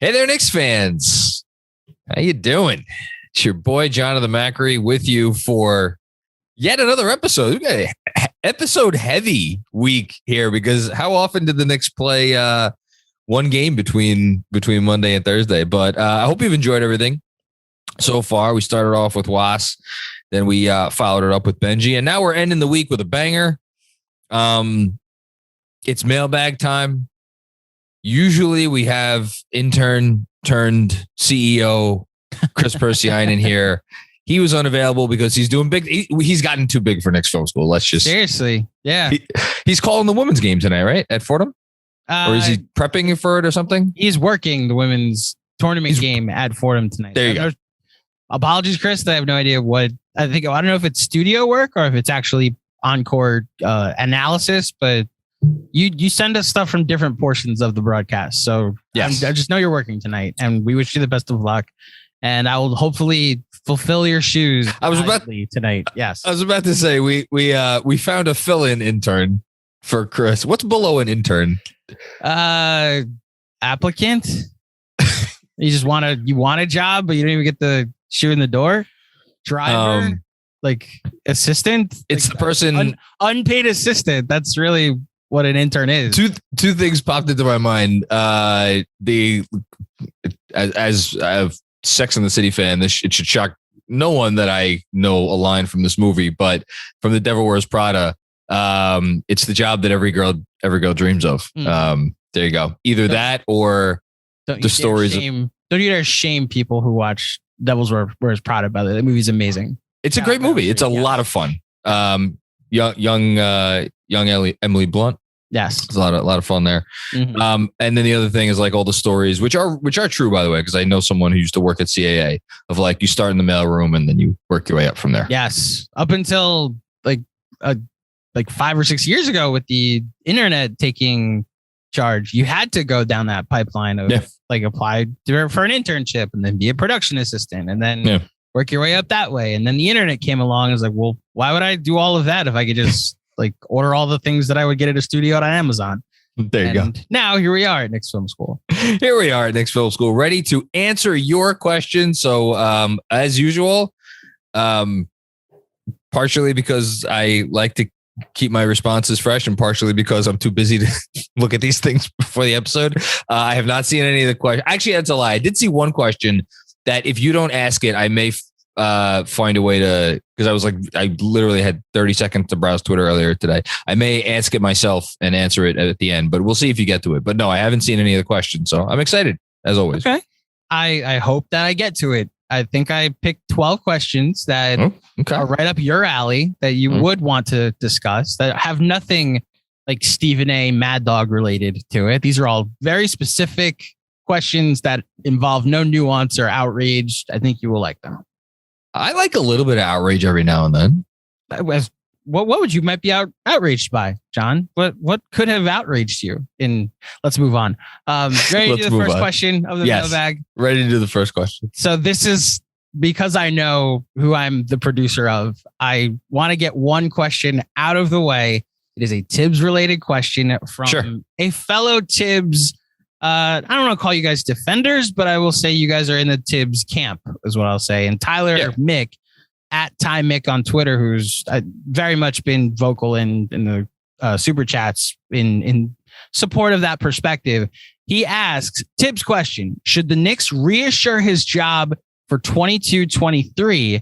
Hey there, Knicks fans. How you doing? It's your boy, Jonathan Macri, with you for yet another episode. We got an episode heavy week here because how often did the Knicks play one game between Monday and Thursday? But I hope you've enjoyed everything so far. We started off with Was, then we followed it up with Benji, and now we're ending the week with a banger. It's mailbag time. Usually we have intern turned CEO Chris Persianen here. He was unavailable because he's doing big. He's gotten too big for Knicks Film School. Let's just seriously, yeah. He's calling the women's game tonight, right? At Fordham, or is he prepping for it or something? He's working the women's tournament game at Fordham tonight. There you go. Apologies, Chris. I have no idea what I don't know if it's studio work or if it's actually encore analysis, but. You send us stuff from different portions of the broadcast. So yes. I just know you're working tonight and we wish you the best of luck. And I will hopefully fulfill your shoes tonight. Yes. I was about to say we found a fill-in intern for Chris. What's below an intern? Applicant. You want a job, but you don't even get the shoe in the door. Driver, like assistant. It's the person unpaid assistant. That's really what an intern is. Two things popped into my mind. As a Sex and the City fan, it should shock no one that I know a line from this movie, but from The Devil Wears Prada, it's the job that every girl dreams of. There you go. Either that or the stories. Don't you dare shame people who watch Devil Wears Prada. By the way, that movie's amazing. It's a great movie. It's a lot of fun. Young Emily Blunt. Yes, it's a lot of fun there. Mm-hmm. And then the other thing is like all the stories, which are true, by the way, because I know someone who used to work at CAA of like you start in the mailroom and then you work your way up from there. Yes, up until like 5 or 6 years ago with the internet taking charge, you had to go down that pipeline of like apply for an internship and then be a production assistant and then work your way up that way. And then the internet came along and was like, well, why would I do all of that if I could just like order all the things that I would get at a studio on Amazon? There you go. Now here we are at Knicks Film School. Here we are at Knicks Film School, ready to answer your questions. So as usual, partially because I like to keep my responses fresh and partially because I'm too busy to look at these things before the episode. I have not seen any of the questions. Actually, that's a lie. I did see one question that if you don't ask it, I may find a way to, because I literally had 30 seconds to browse Twitter earlier today. I may ask it myself and answer it at the end, but we'll see if you get to it. But no, I haven't seen any of the questions. So I'm excited as always. Okay. I hope that I get to it. I think I picked 12 questions that are right up your alley that you would want to discuss that have nothing like Stephen A. Mad Dog related to it. These are all very specific questions that involve no nuance or outrage. I think you will like them. I like a little bit of outrage every now and then. What would you might be outraged by, John? What could have outraged you? Let's move on. Ready to do the first question of the mailbag? Ready to do the first question. So this is because I know who I'm the producer of. I want to get one question out of the way. It is a Tibbs related question from a fellow Tibbs. I don't want to call you guys defenders, but I will say you guys are in the Tibbs camp is what I'll say. And Tyler Mick at Ty Mick on Twitter, who's very much been vocal in the super chats in support of that perspective. He asks, Tibbs question, should the Knicks reassure his job for 22-23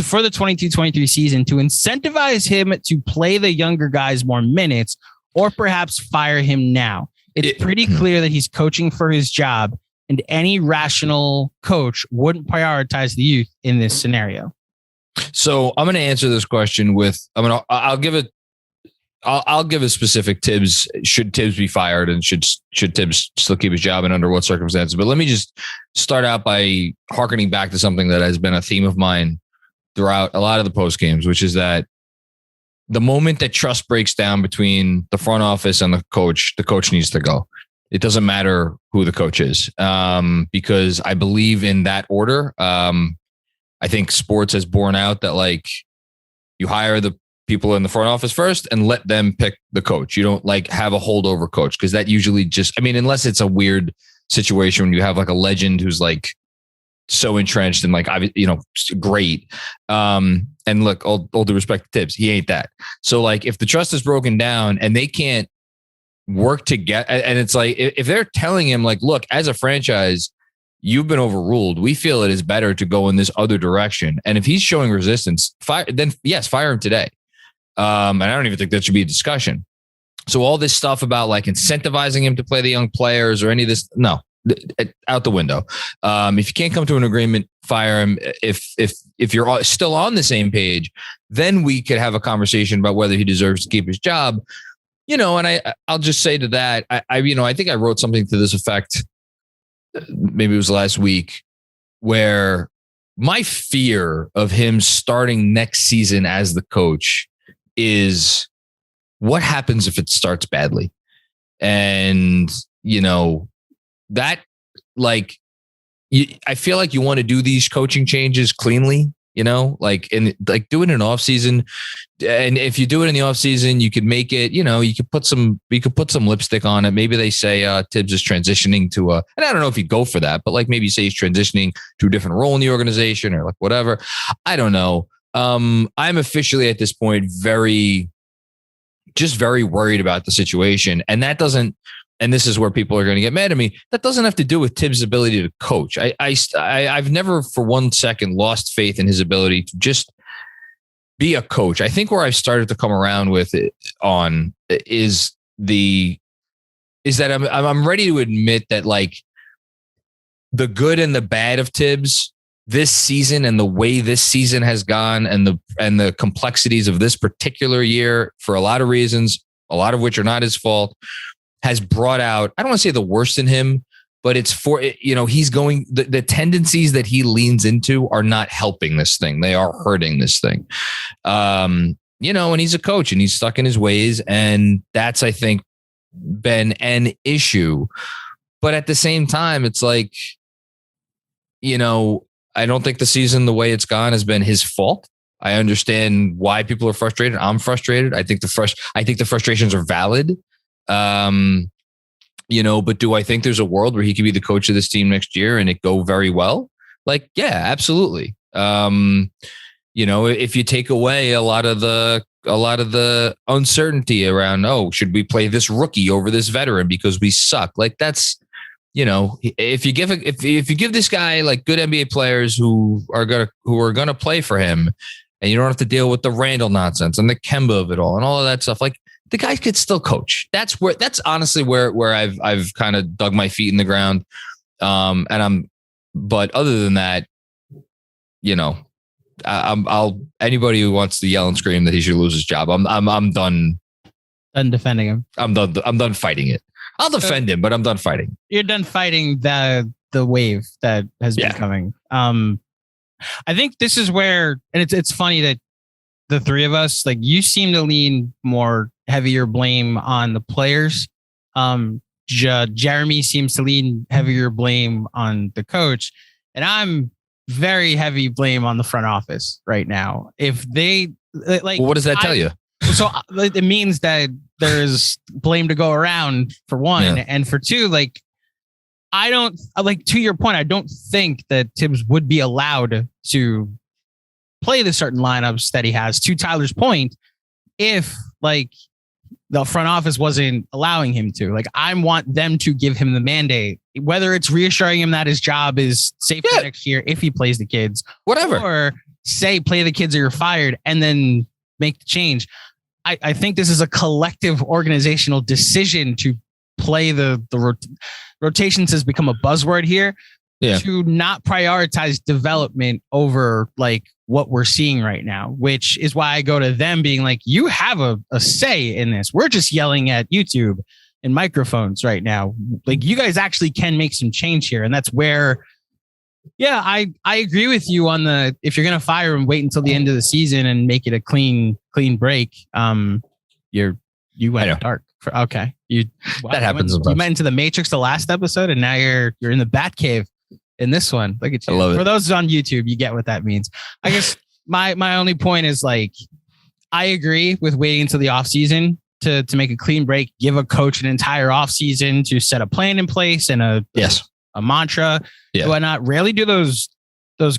for the 22-23 season to incentivize him to play the younger guys more minutes or perhaps fire him now? It's pretty clear that he's coaching for his job, and any rational coach wouldn't prioritize the youth in this scenario. So I'm going to answer this question with I'll give a specific Tibbs. Should Tibbs be fired, and should Tibbs still keep his job, and under what circumstances? But let me just start out by hearkening back to something that has been a theme of mine throughout a lot of the post games, which is that the moment that trust breaks down between the front office and the coach needs to go. It doesn't matter who the coach is, because I believe in that order. I think sports has borne out that like you hire the people in the front office first and let them pick the coach. You don't like have a holdover coach, because that usually just, unless it's a weird situation when you have like a legend who's like so entrenched and like, great. And look, all due respect to Tibbs, he ain't that. So like if the trust is broken down and they can't work together, and it's like, if they're telling him like, look, as a franchise, you've been overruled. We feel it is better to go in this other direction. And if he's showing resistance, fire him today. And I don't even think that should be a discussion. So all this stuff about like incentivizing him to play the young players or any of this, no, out the window. If you can't come to an agreement, fire him. If you're still on the same page, then we could have a conversation about whether he deserves to keep his job. And I'll just say to that, I think I wrote something to this effect. Maybe it was last week, where my fear of him starting next season as the coach is what happens if it starts badly. And, that like, I feel like you want to do these coaching changes cleanly, do it in an off season. And if you do it in the off season, you could make it, you could put some lipstick on it. Maybe they say Tibbs is transitioning to and I don't know if he'd go for that, but like maybe say he's transitioning to a different role in the organization or like whatever. I don't know. I'm officially at this point very worried about the situation. And that doesn't, and this is where people are going to get mad at me, that doesn't have to do with Tibbs' ability to coach. I've never for 1 second lost faith in his ability to just be a coach. I think where I've started to come around with it is that I'm ready to admit that like the good and the bad of Tibbs this season and the way this season has gone and the complexities of this particular year for a lot of reasons, a lot of which are not his fault, has brought out, I don't want to say the worst in him, but it's he's going, the tendencies that he leans into are not helping this thing. They are hurting this thing. And he's a coach and he's stuck in his ways. And that's, I think, been an issue. But at the same time, it's like, I don't think the season, the way it's gone, has been his fault. I understand why people are frustrated. I'm frustrated. I think the frustrations are valid. But do I think there's a world where he could be the coach of this team next year and it go very well? Like, yeah, absolutely. If you take away a lot of the uncertainty around, should we play this rookie over this veteran because we suck? Like that's, if you give this guy like good NBA players who are gonna play for him, and you don't have to deal with the Randall nonsense and the Kemba of it all and all of that stuff, like the guy could still coach. That's honestly where I've kind of dug my feet in the ground. But other than that, I'll anybody who wants to yell and scream that he should lose his job, I'm done. Done defending him. I'm done fighting it. I'll defend him, but I'm done fighting. You're done fighting the wave that has been coming. I think this is where, and it's funny that the three of us, like you seem to lean more heavier blame on the players. Jeremy seems to lean heavier blame on the coach, and I'm very heavy blame on the front office right now. If they like, well, what does that tell you? So it means that there's blame to go around for one, and for two, like I don't like, to your point, I don't think that Tibbs would be allowed to play the certain lineups that he has, to Tyler's point, if like the front office wasn't allowing him to. Like I want them to give him the mandate, whether it's reassuring him that his job is safe for next year if he plays the kids, whatever, or say play the kids or you're fired and then make the change. I think this is a collective organizational decision to play the rotations has become a buzzword here, to not prioritize development over like what we're seeing right now, which is why I go to them being like, you have a say in this. We're just yelling at YouTube and microphones right now. Like you guys actually can make some change here. And that's where, I agree with you on the, if you're going to fire him, wait until the end of the season and make it a clean break. You went dark. Okay. That happens sometimes. You went into the Matrix the last episode, and now you're in the Batcave in this one. Look at you. I love it. For those on YouTube, you get what that means. I guess my only point is like, I agree with waiting until the offseason to make a clean break, give a coach an entire offseason to set a plan in place and a mantra, whatnot. Rarely do those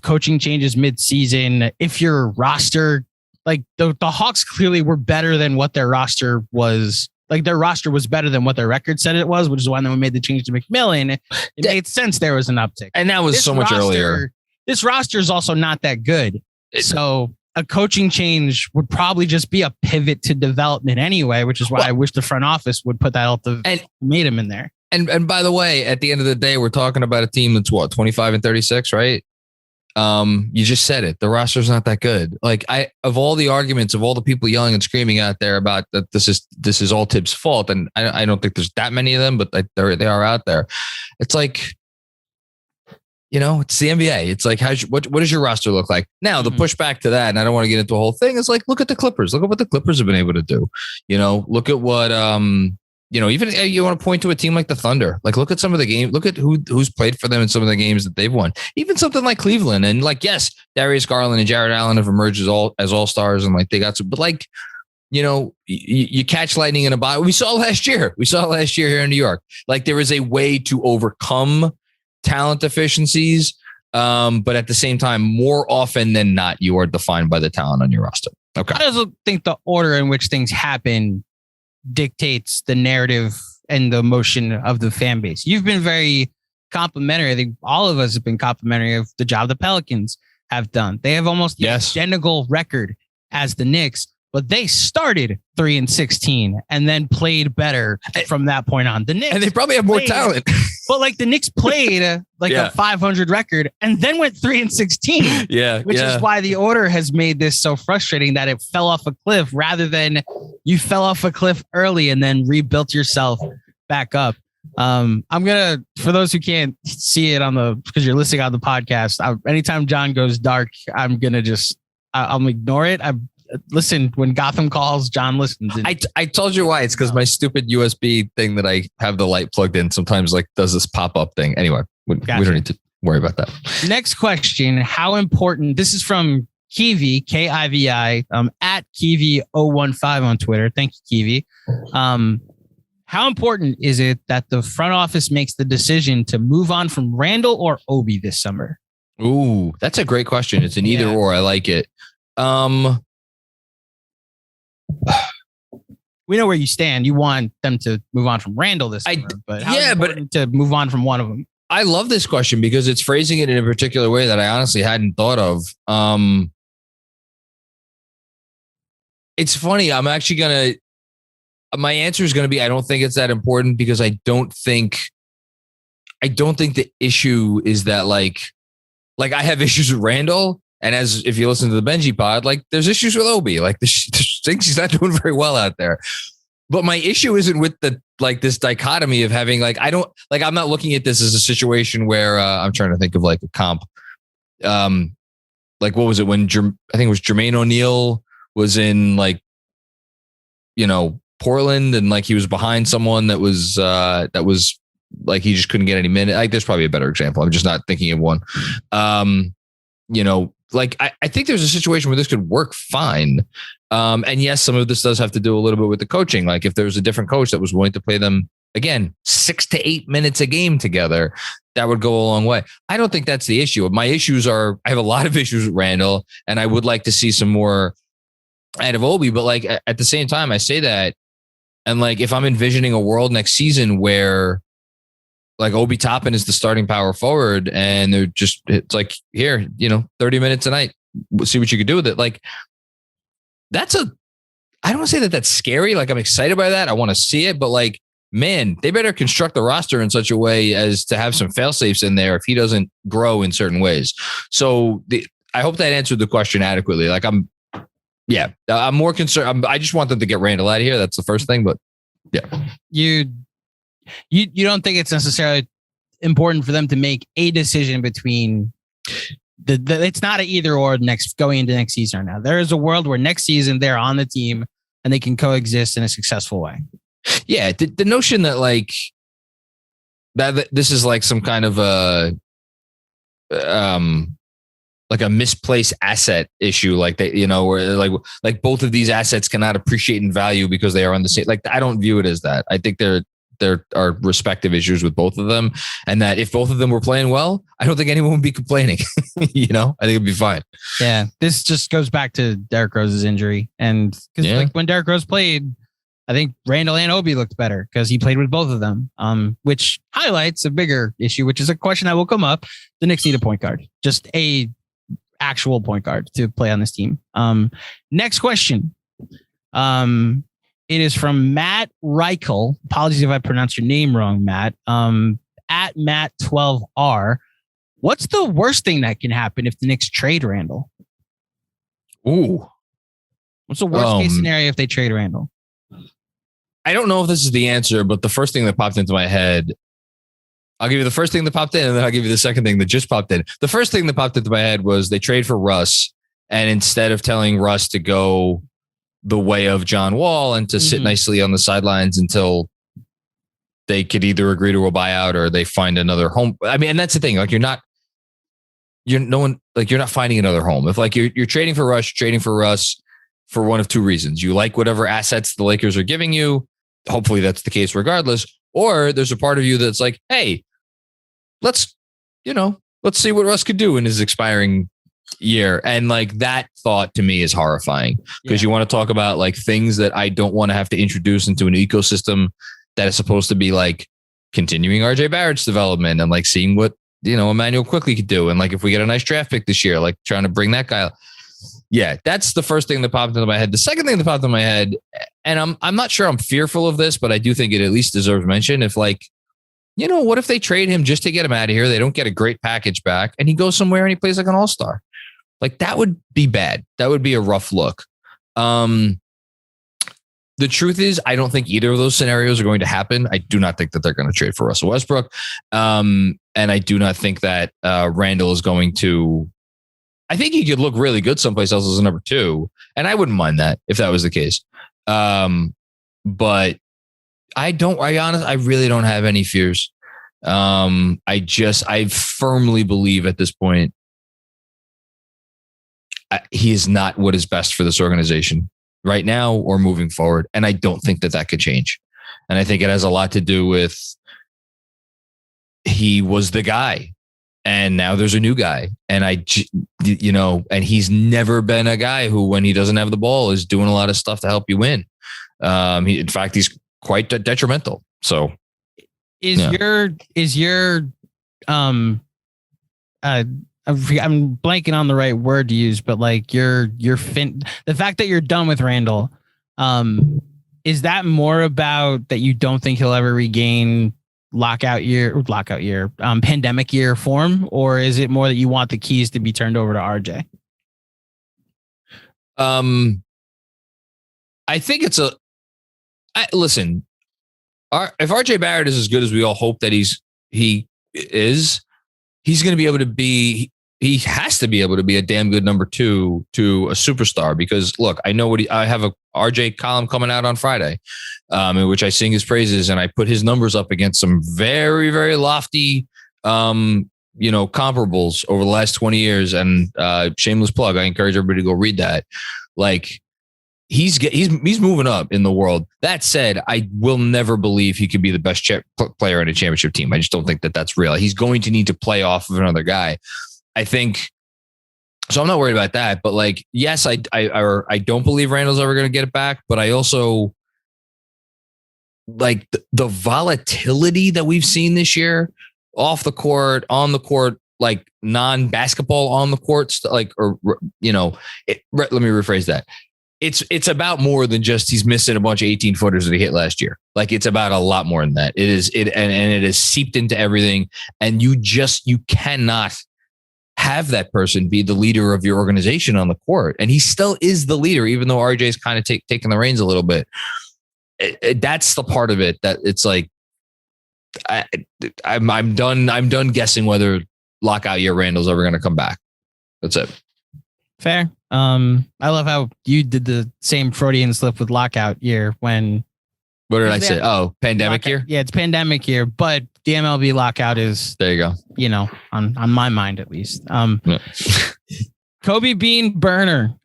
coaching changes mid-season. If your roster, like the Hawks clearly were better than what their roster was. Like their roster was better than what their record said it was, which is why we made the change to McMillan. It made sense there was an uptick. And that was so much earlier. This roster is also not that good. So a coaching change would probably just be a pivot to development anyway, which is why I wish the front office would put that ultimatum in there. And by the way, at the end of the day, we're talking about a team that's 25 and 36, right? You just said it. The roster's not that good. Like of all the arguments of all the people yelling and screaming out there about that, this is all Tibbs' fault, and I don't think there's that many of them, but they are out there. It's like, it's the NBA. It's like, what does your roster look like now? The pushback to that, and I don't want to get into the whole thing, is like, look at the Clippers. Look at what the Clippers have been able to do. Look at what even you want to point to a team like the Thunder. Like, look at some of the games. Look at who's played for them in some of the games that they've won. Even something like Cleveland, and like, yes, Darius Garland and Jared Allen have emerged as all stars, and like they got some. But like, you catch lightning in a bottle. We saw last year here in New York. Like there is a way to overcome talent deficiencies, but at the same time, more often than not, you are defined by the talent on your roster. Okay, I also think the order in which things happen dictates the narrative and the emotion of the fan base. You've been very complimentary. I think all of us have been complimentary of the job the Pelicans have done. They have almost the identical record as the Knicks, but they started 3-16 and then played better from that point on. The Knicks, and they probably have more talent. But like the Knicks played a 500 record and then went 3-16. Which is why the order has made this so frustrating that it fell off a cliff rather than you fell off a cliff early and then rebuilt yourself back up. I'm going to, for those who can't see it because you're listening on the podcast, anytime John goes dark, I'm going to I'll ignore it. Listen, when Gotham calls, John listens. I told you why. It's because my stupid USB thing that I have the light plugged in sometimes like does this pop-up thing. Anyway, we don't need to worry about that. Next question. How important, this is from Kiwi, Kivi, at Kivi015 on Twitter. Thank you, Kiwi. How important is it that the front office makes the decision to move on from Randall or Obi this summer? Ooh, that's a great question. It's an either or. I like it. We know where you stand. You want them to move on from Randall this summer, but how important to move on from one of them? I love this question because it's phrasing it in a particular way that I honestly hadn't thought of. It's funny. My answer is going to be, I don't think it's that important because I don't think the issue is that like I have issues with Randall. And if you listen to the Benji pod, like there's issues with Obi, like there's things he's not doing very well out there. But my issue isn't with this dichotomy of having I'm not looking at this as a situation where I'm trying to think of like a comp. Like what was it when I think it was Jermaine O'Neal was in Portland and like he was behind someone that was like he just couldn't get any minute. Like there's probably a better example. I'm just not thinking of one. I think there's a situation where this could work fine. And yes, some of this does have to do a little bit with the coaching. Like if there was a different coach that was willing to play them, again, 6 to 8 minutes a game together, that would go a long way. I don't think that's the issue. My issues I have a lot of issues with Randall, and I would like to see some more out of Obi. But like at the same time, I say that, and like if I'm envisioning a world next season where like Obi Toppin is the starting power forward and it's like, here, 30 minutes a night, we'll see what you could do with it. Like I don't want to say that that's scary. Like I'm excited by that. I want to see it, but like, man, they better construct the roster in such a way as to have some fail safes in there if he doesn't grow in certain ways. So I hope that answered the question adequately. Like I'm more concerned. I just want them to get Randall out of here. That's the first thing, but yeah. You don't think it's necessarily important for them to make a decision between it's not an either or going into next season right now. There is a world where next season they're on the team and they can coexist in a successful way. Yeah. The notion that like that this is like some kind of a misplaced asset issue, like they, where like both of these assets cannot appreciate in value because they are on the same. Like, I don't view it as that. I think there are respective issues with both of them, and that if both of them were playing well, I don't think anyone would be complaining. I think it'd be fine. Yeah, this just goes back to Derrick Rose's injury, and because like when Derrick Rose played, I think Randall and Obi looked better because he played with both of them, which highlights a bigger issue, which is a question that will come up. The Knicks need a point guard, just a actual point guard to play on this team. Next question. It is from Matt Reichel. Apologies if I pronounced your name wrong, Matt. At Matt12R. What's the worst thing that can happen if the Knicks trade Randall? Ooh. What's the worst case scenario if they trade Randall? I don't know if this is the answer, but the first thing that popped into my head, I'll give you the first thing that popped in, and then I'll give you the second thing that just popped in. The first thing that popped into my head was they trade for Russ, and instead of telling Russ to go the way of John Wall and to sit nicely on the sidelines until they could either agree to a buyout or they find another home. I mean, and that's the thing. Like, you're not finding another home. If like you're trading for Russ for one of two reasons. You like whatever assets the Lakers are giving you. Hopefully that's the case regardless. Or there's a part of you that's like, hey, let's see what Russ could do in his expiring year. And like, that thought to me is horrifying because you want to talk about like things that I don't want to have to introduce into an ecosystem that is supposed to be like continuing RJ Barrett's development and like seeing what, Emmanuel Quickly could do. And like, if we get a nice draft pick this year, like trying to bring that guy up. Yeah, that's the first thing that popped into my head. The second thing that popped into my head, and I'm not sure I'm fearful of this, but I do think it at least deserves mention. If like, what if they trade him just to get him out of here? They don't get a great package back and he goes somewhere and he plays like an all-star. Like, that would be bad. That would be a rough look. The truth is, I don't think either of those scenarios are going to happen. I do not think that they're going to trade for Russell Westbrook. And I do not think that Randall is going to. I think he could look really good someplace else as a number 2. And I wouldn't mind that if that was the case. But I really don't have any fears. I firmly believe at this point, he is not what is best for this organization right now or moving forward. And I don't think that could change. And I think it has a lot to do with he was the guy. And now there's a new guy. And and he's never been a guy who, when he doesn't have the ball, is doing a lot of stuff to help you win. In fact, he's quite detrimental. So I'm blanking on the right word to use, but like the fact that you're done with Randall, is that more about that you don't think he'll ever regain pandemic year form, or is it more that you want the keys to be turned over to RJ? I think it's listen, if RJ Barrett is as good as we all hope that he's going to be able to be, he has to be able to be a damn good number 2 to a superstar, because look, I know I have a RJ column coming out on Friday, in which I sing his praises and I put his numbers up against some very, very lofty, comparables over the last 20 years. And shameless plug, I encourage everybody to go read that. Like, he's moving up in the world. That said, I will never believe he could be the best player on a championship team. I just don't think that that's real. He's going to need to play off of another guy, I think. So I'm not worried about that. But like, yes, I don't believe Randall's ever going to get it back. But I also like the volatility that we've seen this year off the court, on the court, like non-basketball on the court, like, or, let me rephrase that. It's about more than just he's missing a bunch of 18 footers that he hit last year. Like, it's about a lot more than that. It is seeped into everything. And you cannot have that person be the leader of your organization on the court. And he still is the leader, even though RJ's kind of taking the reins a little bit. That's the part of it that it's like, I'm done guessing whether lockout year Randall's ever going to come back. That's it. Fair. I love how you did the same Freudian slip with lockout year when. What did I say? Oh, pandemic lockout, year? Yeah, it's pandemic year, but the MLB lockout is. There you go. On my mind at least. Kobe Bean Burner.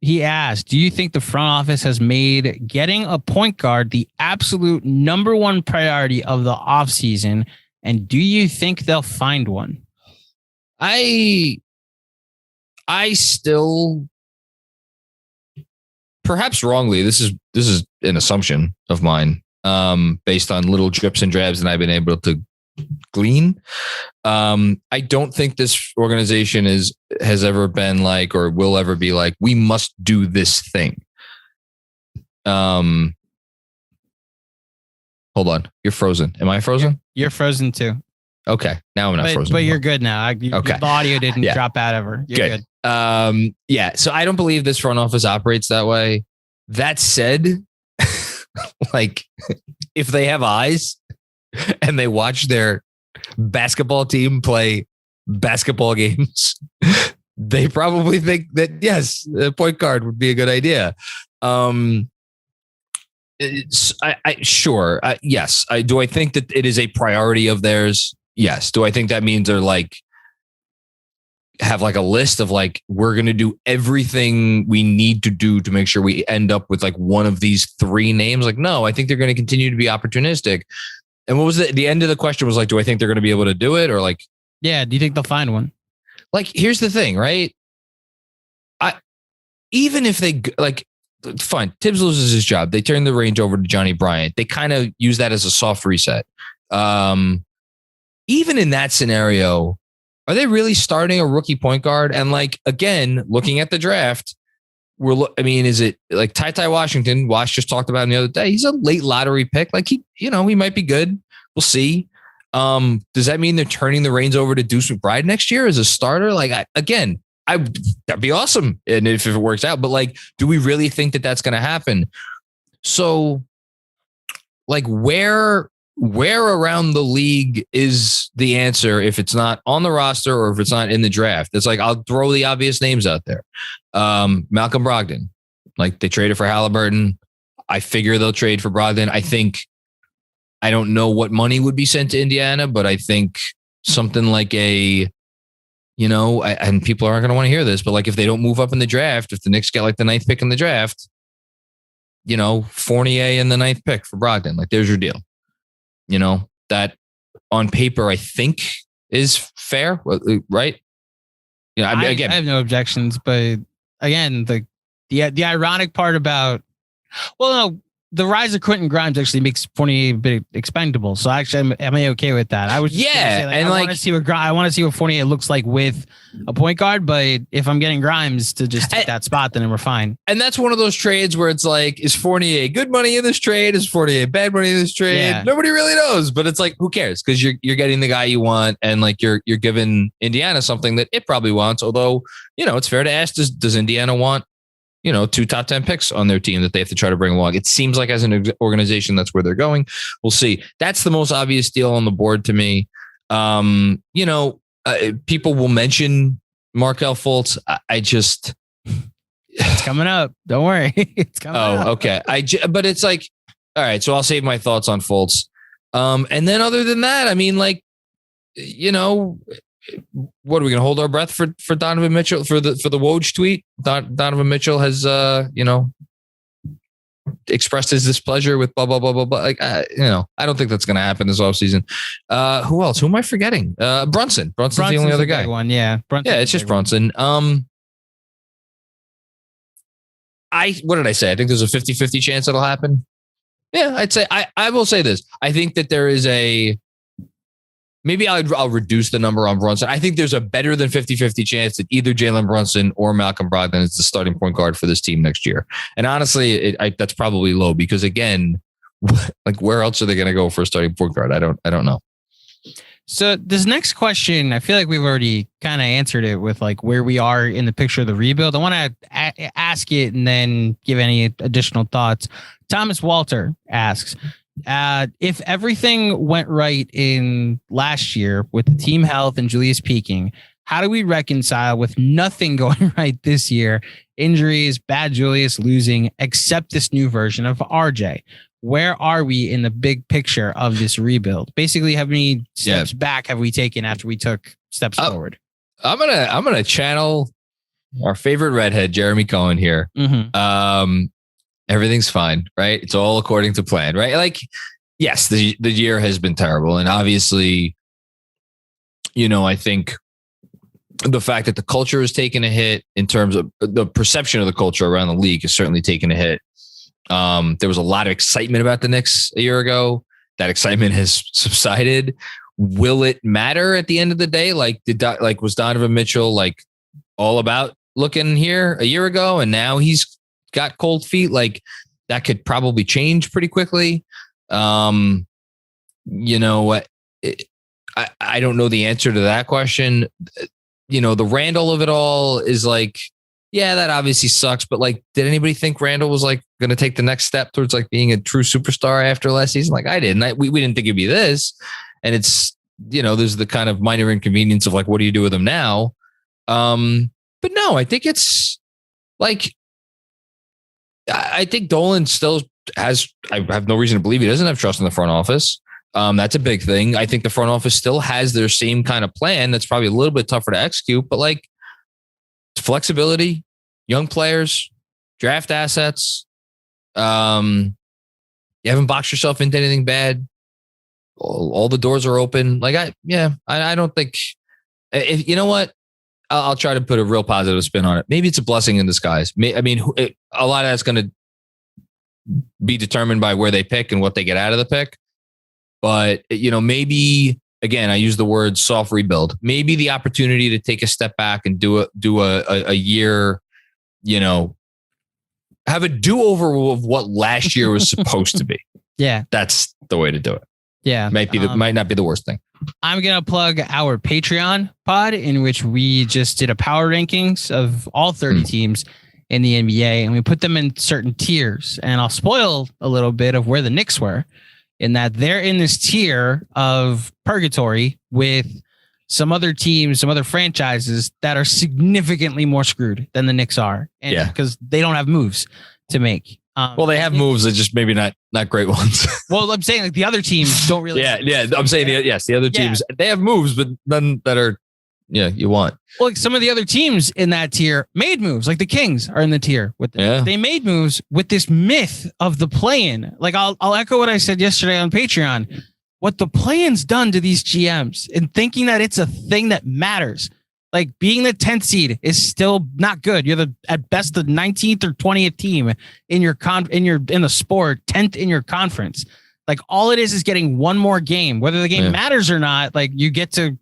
He asked, do you think the front office has made getting a point guard the absolute number one priority of the offseason? And do you think they'll find one? I still, perhaps wrongly, this is an assumption of mine, based on little drips and drabs that I've been able to glean. I don't think this organization has ever been like, or will ever be like, we must do this thing. Hold on, you're frozen. Am I frozen? You're frozen too. Okay, now I'm not frozen. But you're good now. Okay. The audio didn't drop out ever. You're good. Yeah. So I don't believe this front office operates that way. That said, like, if they have eyes and they watch their basketball team play basketball games, they probably think that, yes, the point guard would be a good idea. Sure. Yes. Do I think that it is a priority of theirs? Yes. Do I think that means they're like, have like a list of like, we're going to do everything we need to do to make sure we end up with like one of these three names? Like, no, I think they're going to continue to be opportunistic. And what was the end of the question was like, do I think they're going to be able to do it? Or like, yeah, do you think they'll find one? Like, here's the thing, right? Even if they like, fine, Tibbs loses his job. They turn the reins over to Johnny Bryant. They kind of use that as a soft reset. Even in that scenario, are they really starting a rookie point guard? And like, again, looking at the draft, is it like Ty Washington? Wash just talked about him the other day. He's a late lottery pick. Like he might be good. We'll see. Does that mean they're turning the reins over to Deuce McBride next year as a starter? Like, that'd be awesome. And if it works out, but like, do we really think that that's going to happen? So like where around the league is the answer if it's not on the roster or if it's not in the draft? It's like, I'll throw the obvious names out there. Malcolm Brogdon, like they traded for Halliburton. I figure they'll trade for Brogdon. I don't know what money would be sent to Indiana, but I think something like and people aren't going to want to hear this, but like if they don't move up in the draft, if the Knicks get like the 9th pick in the draft, Fournier and the 9th pick for Brogdon, like there's your deal. That on paper, I think is fair, right? I have no objections, but again, the ironic part about, the rise of Quentin Grimes actually makes Fournier a bit expendable. So actually, I'm okay with that. I was say, I want to see what Fournier looks like with a point guard. But if I'm getting Grimes to just take that spot, then we're fine. And that's one of those trades where it's like, is Fournier good money in this trade? Is Fournier bad money in this trade? Yeah. Nobody really knows. But it's like, who cares? Because you're getting the guy you want, and like you're giving Indiana something that it probably wants. Although it's fair to ask, does Indiana want 2 top 10 picks on their team that they have to try to bring along? It seems like as an organization, that's where they're going. We'll see. That's the most obvious deal on the board to me. People will mention Markelle Fultz. It's coming up. Don't worry. It's coming up. Oh, okay. But it's like, all right, so I'll save my thoughts on Fultz. And then other than that, what are we going to hold our breath for Donovan Mitchell for the Woj tweet? Donovan Mitchell has, expressed his displeasure with blah, blah, blah, blah, blah. Like, I don't think that's going to happen this offseason. Who else? Who am I forgetting? Brunson. Brunson's the only other guy. One. Yeah. It's just Brunson. What did I say? I think there's a 50-50 chance it'll happen. Yeah, I'd say, I will say this. I think that there is maybe I'll reduce the number on Brunson. I think there's a better than 50-50 chance that either Jalen Brunson or Malcolm Brogdon is the starting point guard for this team next year. And honestly, that's probably low because again, like where else are they going to go for a starting point guard? I don't know. So this next question, I feel like we've already kind of answered it with like where we are in the picture of the rebuild. I want to ask it and then give any additional thoughts. Thomas Walter asks, if everything went right in last year with the team health and Julius peaking, how do we reconcile with nothing going right this year? Injuries, bad Julius losing, except this new version of RJ. Where are we in the big picture of this rebuild? Basically, how many steps back have we taken after we took steps forward? I'm gonna channel our favorite redhead, Jeremy Cohen here. Everything's fine, right? It's all according to plan, right? Like, yes, the year has been terrible. And obviously, I think the fact that the culture has taken a hit in terms of the perception of the culture around the league has certainly taken a hit. There was a lot of excitement about the Knicks a year ago. That excitement has subsided. Will it matter at the end of the day? Like, was Donovan Mitchell like all about looking here a year ago, and now he's got cold feet? Like, that could probably change pretty quickly. You know what? I don't know the answer to that question. The Randall of it all is like, yeah, that obviously sucks. But like, did anybody think Randall was like going to take the next step towards like being a true superstar after last season? Like, I didn't. We didn't think it'd be this. And it's, there's the kind of minor inconvenience of like, what do you do with him now? But no, I think it's like, I think Dolan still has, I have no reason to believe he doesn't have trust in the front office. That's a big thing. I think the front office still has their same kind of plan. That's probably a little bit tougher to execute, but like flexibility, young players, draft assets. You haven't boxed yourself into anything bad. All the doors are open. Like, I don't think, if you know what, I'll try to put a real positive spin on it. Maybe it's a blessing in disguise. I mean, a lot of that's going to be determined by where they pick and what they get out of the pick. But, maybe, again, I use the word soft rebuild. Maybe the opportunity to take a step back and do a year, have a do-over of what last year was supposed to be. Yeah. That's the way to do it. Yeah. Might not be the worst thing. I'm going to plug our Patreon pod, in which we just did a power rankings of all 30 teams in the NBA, and we put them in certain tiers. And I'll spoil a little bit of where the Knicks were, in that they're in this tier of purgatory with some other teams, some other franchises that are significantly more screwed than the Knicks are. And because they don't have moves to make. Well, they have moves that just maybe not great ones. Well, I'm saying like the other teams don't really. Yeah. I'm saying the other teams, they have moves, but none that are, you want. Well, like some of the other teams in that tier made moves, like the Kings are in the tier with them. Yeah. They made moves with this myth of the play-in. Like I'll echo what I said yesterday on Patreon. What the play-in's done to these GMs and thinking that it's a thing that matters. Like being the 10th seed is still not good. You're at best the 19th or 20th team in the sport, 10th in your conference. Like all it is getting one more game, whether the game matters or not. Like you get to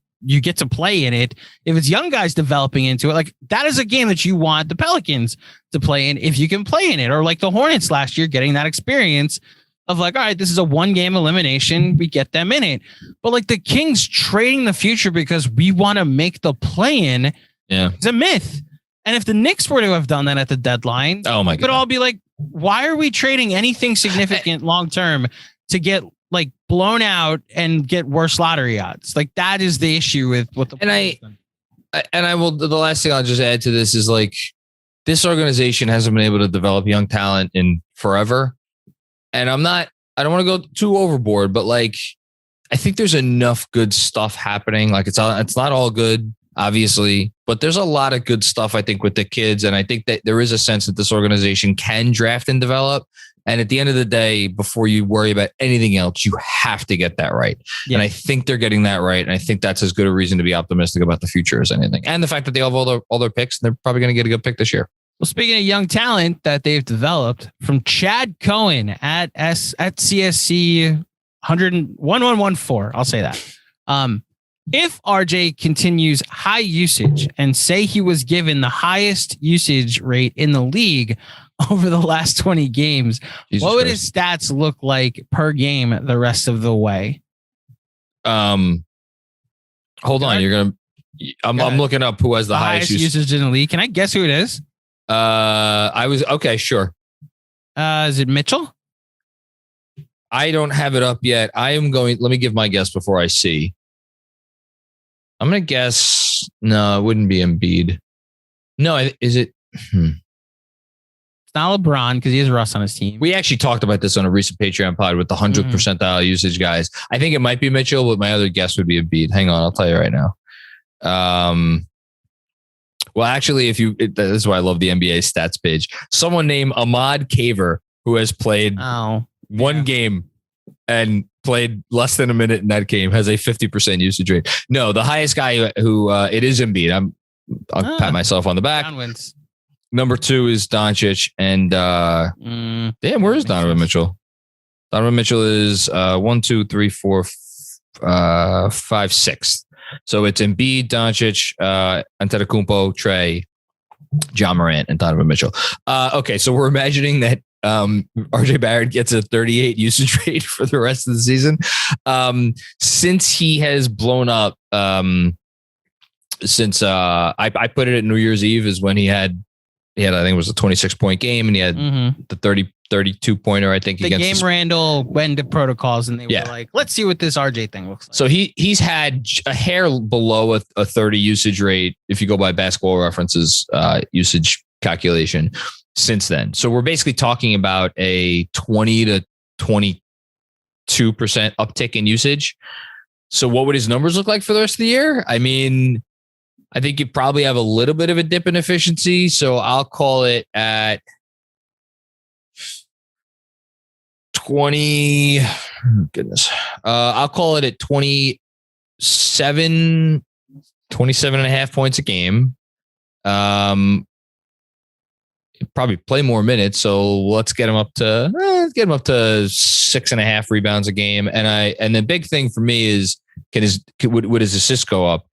play in it. If it's young guys developing into it, like that is a game that you want the Pelicans to play in if you can play in it, or like the Hornets last year getting that experience of like, all right, this is a 1-game elimination. We get them in it. But like the Kings trading the future because we want to make the play-in is a myth. And if the Knicks were to have done that at the deadline, it could all be like, why are we trading anything significant long-term to get like blown out and get worse lottery odds? Like that is the issue with what the I will. The last thing I'll just add to this is like this organization hasn't been able to develop young talent in forever. And I don't want to go too overboard, but like, I think there's enough good stuff happening. Like it's not all good, obviously, but there's a lot of good stuff, I think, with the kids. And I think that there is a sense that this organization can draft and develop. And at the end of the day, before you worry about anything else, you have to get that right. Yeah. And I think they're getting that right. And I think that's as good a reason to be optimistic about the future as anything. And the fact that they have all their picks, and they're probably going to get a good pick this year. Well, speaking of young talent that they've developed, from Chad Cohen at CSC 1114, I'll say that. If RJ continues high usage and say he was given the highest usage rate in the league over the last 20 games, what would his stats look like per game the rest of the way? Hold on. I'm looking up who has the highest usage in the league. Can I guess who it is? Okay, sure. Is it Mitchell? I don't have it up yet. Let me give my guess before I see. I'm going to guess. No, it wouldn't be Embiid. No, is it? It's not LeBron because he has Russ on his team. We actually talked about this on a recent Patreon pod with the 100th percentile usage guys. I think it might be Mitchell, but my other guess would be Embiid. Hang on, I'll tell you right now. Well, actually, this is why I love the NBA stats page. Someone named Ahmad Kaver, who has played one game and played less than a minute in that game, has a 50% usage rate. No, the highest guy who it is Embiid. I'll pat myself on the back. Number 2 is Doncic, and damn, where is Donovan Mitchell? Donovan Mitchell is 1, 2, 3, 4, 5, 6. So it's Embiid, Doncic, Antetokounmpo, Trey, John Morant, and Donovan Mitchell. Okay, so we're imagining that RJ Barrett gets a 38 usage rate for the rest of the season. Since he has blown up, since I put it at New Year's Eve is when he had I think it was a 26-point game, and he had the 32-pointer, I think. The game Randall went to protocols, and they were like, let's see what this RJ thing looks like. So he's had a hair below a 30 usage rate, if you go by Basketball References usage calculation, since then. So we're basically talking about a 20 to 22% uptick in usage. So what would his numbers look like for the rest of the year? I mean, I think you probably have a little bit of a dip in efficiency. So I'll call it at 20. Goodness. I'll call it at 27 and a half points a game. Probably play more minutes. So let's get him up to 6.5 rebounds a game. And the big thing for me is, would his assists go up?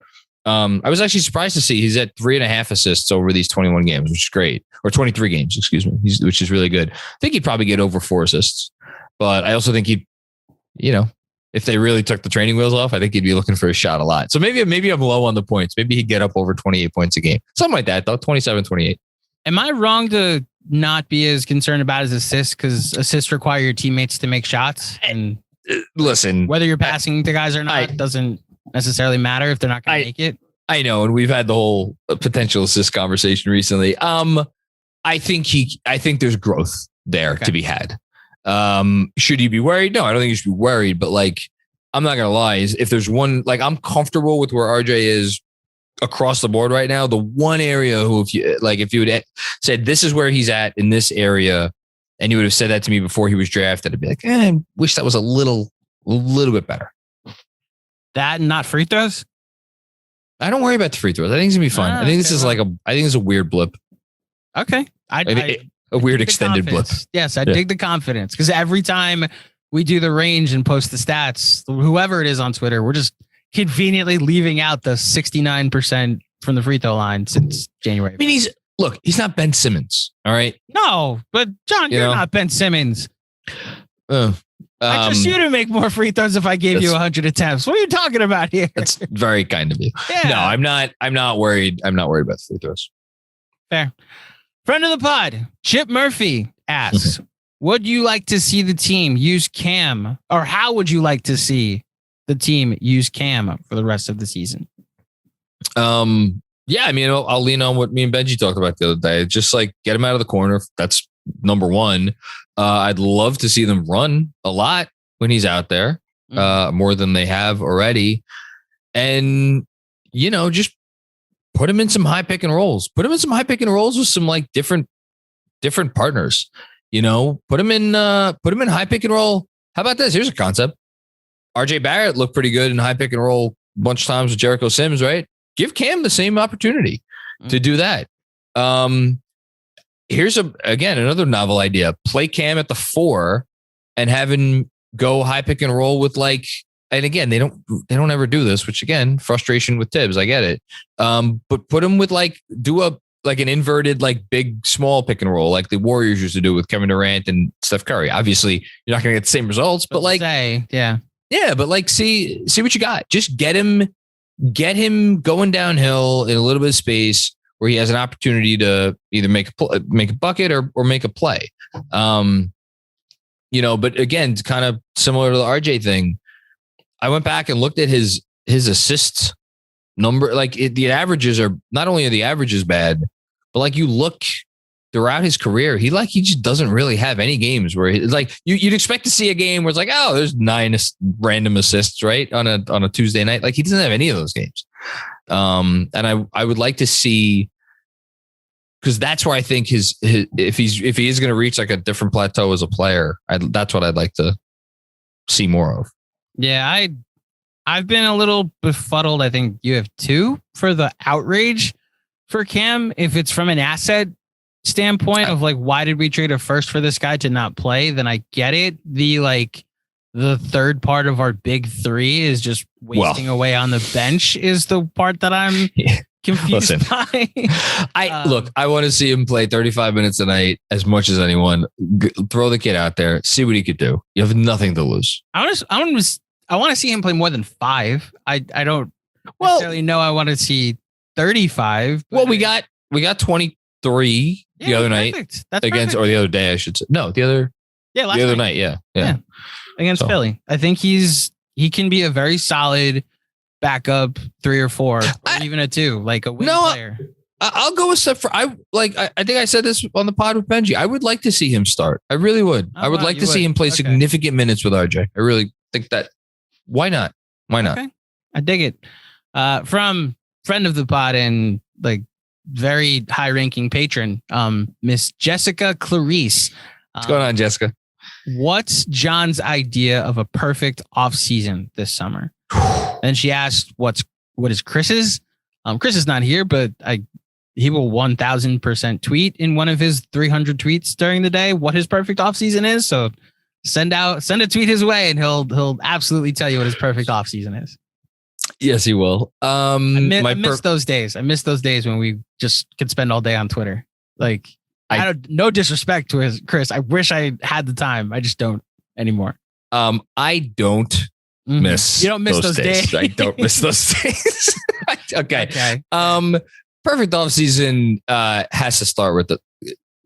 I was actually surprised to see he's at 3.5 assists over these 21 games, which is great, or 23 games, excuse me, which is really good. I think he'd probably get over 4 assists, but I also think if they really took the training wheels off, I think he'd be looking for a shot a lot. So maybe I'm low on the points. Maybe he'd get up over 28 points a game, something like that, though. 27, 28. Am I wrong to not be as concerned about his assists, because assists require your teammates to make shots? And listen, whether you're passing to guys or not doesn't necessarily matter if they're not going to make it. I know, and we've had the whole potential assist conversation recently. I think there's growth there to be had. Should you be worried? No, I don't think you should be worried. But I'm not gonna lie, if there's one, I'm comfortable with where RJ is across the board right now. The one area if you would said this is where he's at in this area, and you would have said that to me before he was drafted, I'd be like, I wish that was a little bit better. That and not free throws? I don't worry about the free throws. I think it's gonna be fun. I think this is I think it's a weird blip. Okay. A weird extended blip. Yes, I dig the confidence, because every time we do the range and post the stats, whoever it is on Twitter, we're just conveniently leaving out the 69% from the free throw line since January. I mean, he's not Ben Simmons. All right. No, but John, you're not Ben Simmons. I trust you to make more free throws if I gave you 100 attempts. What are you talking about here? That's very kind of you. Yeah. No, I'm not worried. I'm not worried about the free throws. Fair. Friend of the pod, Chip Murphy asks, would you like to see the team use Cam, or how would you like to see the team use Cam for the rest of the season? Yeah, I mean, I'll lean on what me and Benji talked about the other day. Just get him out of the corner. That's number one. I'd love to see them run a lot when he's out there, more than they have already. And, just put him in some high pick and rolls. Put him in some high pick and rolls with some different partners. Put him in high pick and roll. How about this? Here's a concept. RJ Barrett looked pretty good in high pick and roll a bunch of times with Jericho Sims, right? Give Cam the same opportunity to do that. Here's another novel idea. Play Cam at the 4 and have him go high pick and roll with and again, they don't ever do this, which again, frustration with Tibbs. I get it. But put him with do an inverted, big, small pick and roll, like the Warriors used to do with Kevin Durant and Steph Curry. Obviously you're not going to get the same results, but see what you got. Just get him going downhill in a little bit of space where he has an opportunity to either make a bucket or make a play. But again, it's kind of similar to the RJ thing. I went back and looked at his assists number. The averages are not only are the averages bad, but you look throughout his career, he just doesn't really have any games where you'd expect to see a game where it's there's 9 random assists, right? On a Tuesday night. He doesn't have any of those games. And I would like to see because that's where I think his if he is going to reach like a different plateau as a player, that's what I'd like to see more of. Yeah, I've been a little befuddled. I think you have 2 for the outrage for Cam. If it's from an asset standpoint of like, why did we trade a first for this guy to not play? Then I get it. The third part of our big 3 is just wasting away on the bench is the part that I'm confused by. I want to see him play 35 minutes a night as much as anyone. Throw the kid out there, see what he could do. You have nothing to lose. I want to see him play more than 5. I don't necessarily know I want to see 35. Well, we got 23 the other night That's against, perfect. or the other day, I should say. No, the other night. Yeah. Against Philly. I think he can be a very solid backup 3 or 4, or even a 2, like a wing player. I'll go a step for I think I said this on the pod with Benji. I would like to see him start. I really would. I would like to see him play significant minutes with RJ. I really think that. Why not? Okay. I dig it. From friend of the pod and like very high ranking patron, Miss Jessica Clarice. What's going on, Jessica? What's John's idea of a perfect offseason this summer? And she asked, what is Chris's? Chris is not here, but he will 1000% tweet in one of his 300 tweets during the day what his perfect offseason is. So send a tweet his way and he'll absolutely tell you what his perfect offseason is. Yes, he will. I miss those days. I miss those days when we just could spend all day on Twitter. Like, no disrespect to Chris. I wish I had the time. I just don't anymore. I don't miss. You don't miss those days. I don't miss those days. Okay. Perfect offseason has to start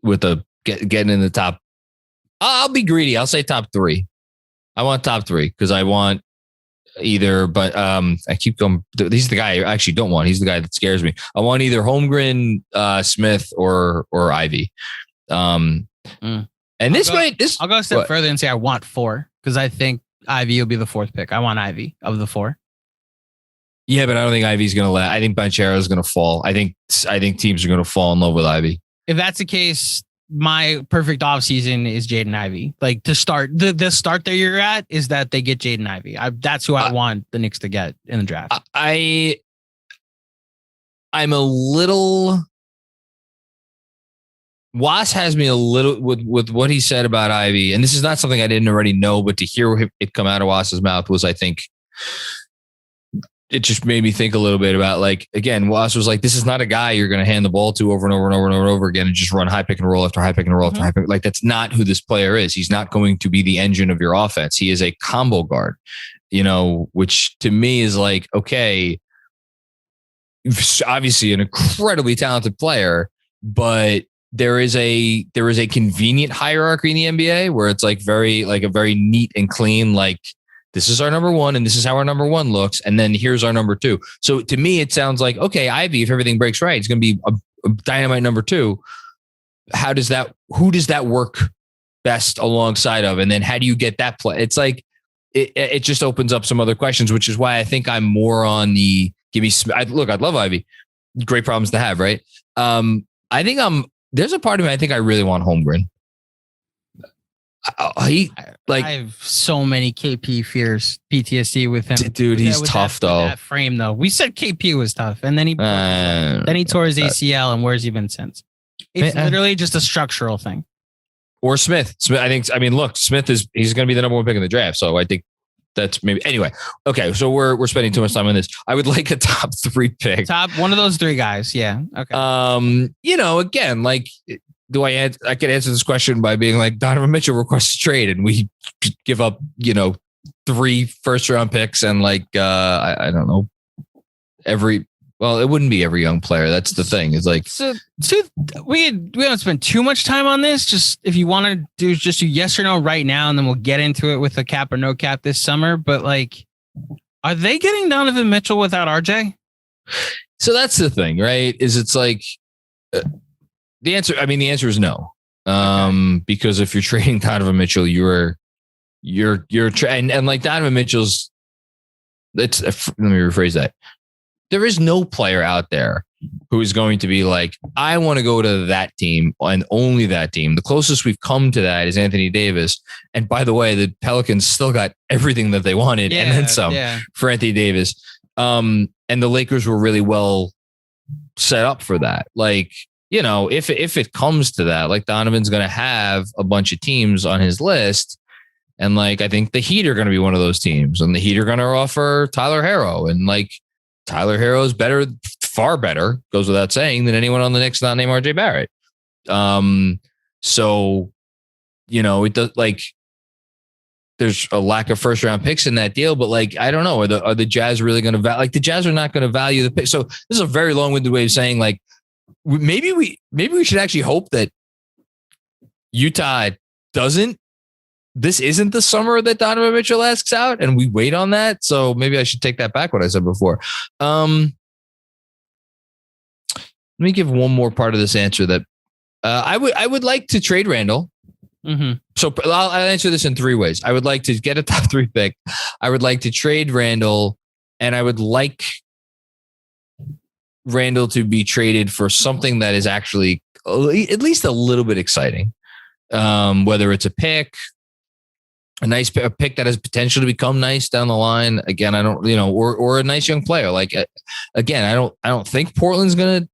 with getting in the top. I'll be greedy. I'll say top 3. I want top 3 because I want either, but I keep going. He's the guy I actually don't want. He's the guy that scares me. I want either Holmgren, Smith, or Ivy. And I'll go a step further and say I want 4 because I think Ivy will be the 4th pick. I want Ivy of the 4. Yeah, but I don't think Ivy's going to let. I think Banchero is going to fall. I think teams are going to fall in love with Ivy. If that's the case, my perfect offseason is Jaden Ivey. Like to start the start that you're at is that they get Jaden Ivey. That's who I want the Knicks to get in the draft. I'm a little. Was has me a little with what he said about Ivy, and this is not something I didn't already know, but to hear it come out of Was's mouth was, I think, it just made me think a little bit about, like, again, Was was like, this is not a guy you're going to hand the ball to over and over and over and over and over again and just run high pick and roll after high pick and roll after high pick. Like, that's not who this player is. He's not going to be the engine of your offense. He is a combo guard, which to me is like, okay, obviously an incredibly talented player, but there is a convenient hierarchy in the NBA where it's like a very neat and clean, like, this is our number 1 and this is how our number 1 looks. And then here's our number 2. So to me, it sounds like, okay, Ivy, if everything breaks right, it's going to be a dynamite number 2. Who does that work best alongside of? And then how do you get that play? It's like, it just opens up some other questions, which is why I think I'm more on the give me. Look, I love Ivy. Great problems to have, right? I think there's a part of me, I think I really want Holmgren. I have so many KP fears, PTSD with him. Dude, he's tough though. That frame though. We said KP was tough, and then he tore his ACL, and where's he been since? It's literally just a structural thing. Or Smith. Look, Smith he's going to be the number 1 pick in the draft, so I think that's maybe anyway. Okay, so we're spending too much time on this. I would like a top 3 pick. Top one of those 3 guys. Yeah. Okay. Again, like. I could answer this question by being like, Donovan Mitchell requests a trade and we give up, 3 first-round picks and like, I don't know, it wouldn't be every young player. That's the thing. It's like, so we don't spend too much time on this. Just if you want to do yes or no right now, and then we'll get into it with a cap or no cap this summer. But like, are they getting Donovan Mitchell without RJ? So that's the thing, right? It's like, the answer is no. Because if you're trading Donovan Mitchell, you're and like Donovan Mitchell's, let me rephrase that. There is no player out there who is going to be like, I want to go to that team and only that team. The closest we've come to that is Anthony Davis. And by the way, the Pelicans still got everything that they wanted and then some for Anthony Davis. And the Lakers were really well set up for that. Like, you know, if it comes to that, like Donovan's going to have a bunch of teams on his list. And like, I think the Heat are going to be one of those teams, and the Heat are going to offer Tyler Herro, and like Tyler Herro is better, far better, goes without saying, than anyone on the Knicks not named RJ Barrett. So, you know, it does, like, there's a lack of first round picks in that deal, but like, I don't know, are the Jazz really going to like the Jazz are not going to value the pick. So this is a very long winded way of saying like, maybe we should actually hope that Utah this isn't the summer that Donovan Mitchell asks out, and we wait on that. So maybe I should take that back, what I said before. Let me give one more part of this answer that I would like to trade Randall. Mm-hmm. So I'll answer this in three ways. I would like to get a top 3 pick. I would like to trade Randall, and I would like Randall to be traded for something that is actually at least a little bit exciting. Whether it's a pick, a pick that has potential to become nice down the line. Again, I don't, you know, or a nice young player. Like, again, I don't think Portland's going to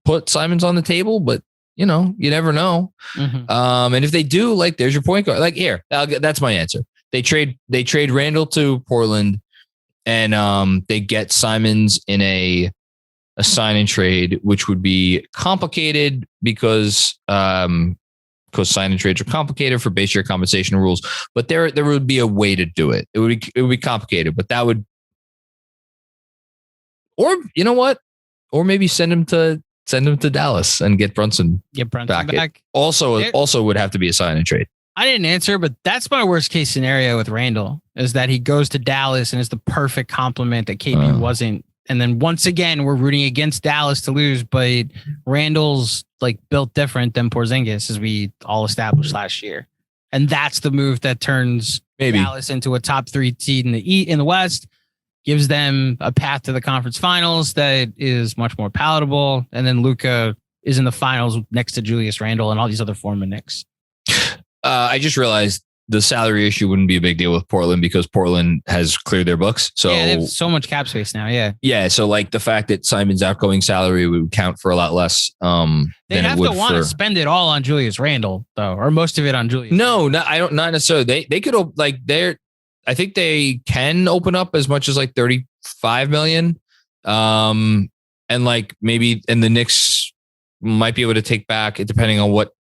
put Simons on the table, but you know, you never know. Mm-hmm. And if they do, like, there's your point guard. Like, here, that's my answer. They trade Randall to Portland, and they get Simons in a sign and trade, which would be complicated because sign and trades are complicated for base year compensation rules, but there would be a way to do it. It would be complicated, but that would, or you know what, or maybe send him to Dallas and get Brunson back. Also would have to be a sign and trade. I didn't answer, but that's my worst case scenario with Randall, is that he goes to Dallas and is the perfect complement that KP wasn't. And then once again, we're rooting against Dallas to lose, but Randall's like built different than Porzingis, as we all established last year. And that's the move that turns Dallas into a top 3 seed in the West, gives them a path to the conference finals that is much more palatable. And then Luka is in the finals next to Julius Randle and all these other former Knicks. I just realized the salary issue wouldn't be a big deal with Portland because Portland has cleared their books. So yeah, they have so much cap space now. Yeah. Yeah. So like the fact that Simon's outgoing salary would count for a lot less. They have to want to spend it all on Julius Randle though, or most of it on Julius. No, not necessarily. They could like I think they can open up as much as like $35 million. And like maybe, and the Knicks might be able to take back, depending on what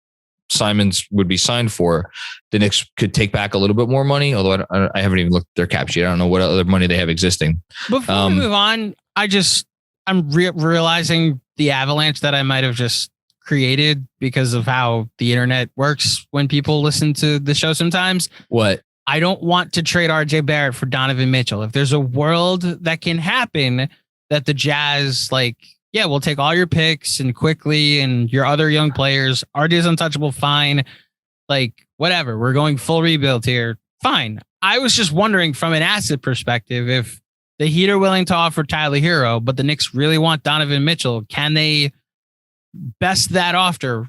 Simons would be signed for, the Knicks could take back a little bit more money, although I haven't even looked at their cap sheet. I don't know what other money they have existing. Before we move on, I'm realizing the avalanche that I might have just created because of how the internet works when people listen to the show sometimes. What? I don't want to trade RJ Barrett for Donovan Mitchell. If there's a world that can happen that the Jazz, like, yeah, we'll take all your picks and quickly and your other young players. RJ's untouchable, fine. Like, whatever. We're going full rebuild here. Fine. I was just wondering from an asset perspective, if the Heat are willing to offer Tyler Herro, but the Knicks really want Donovan Mitchell, can they best that offer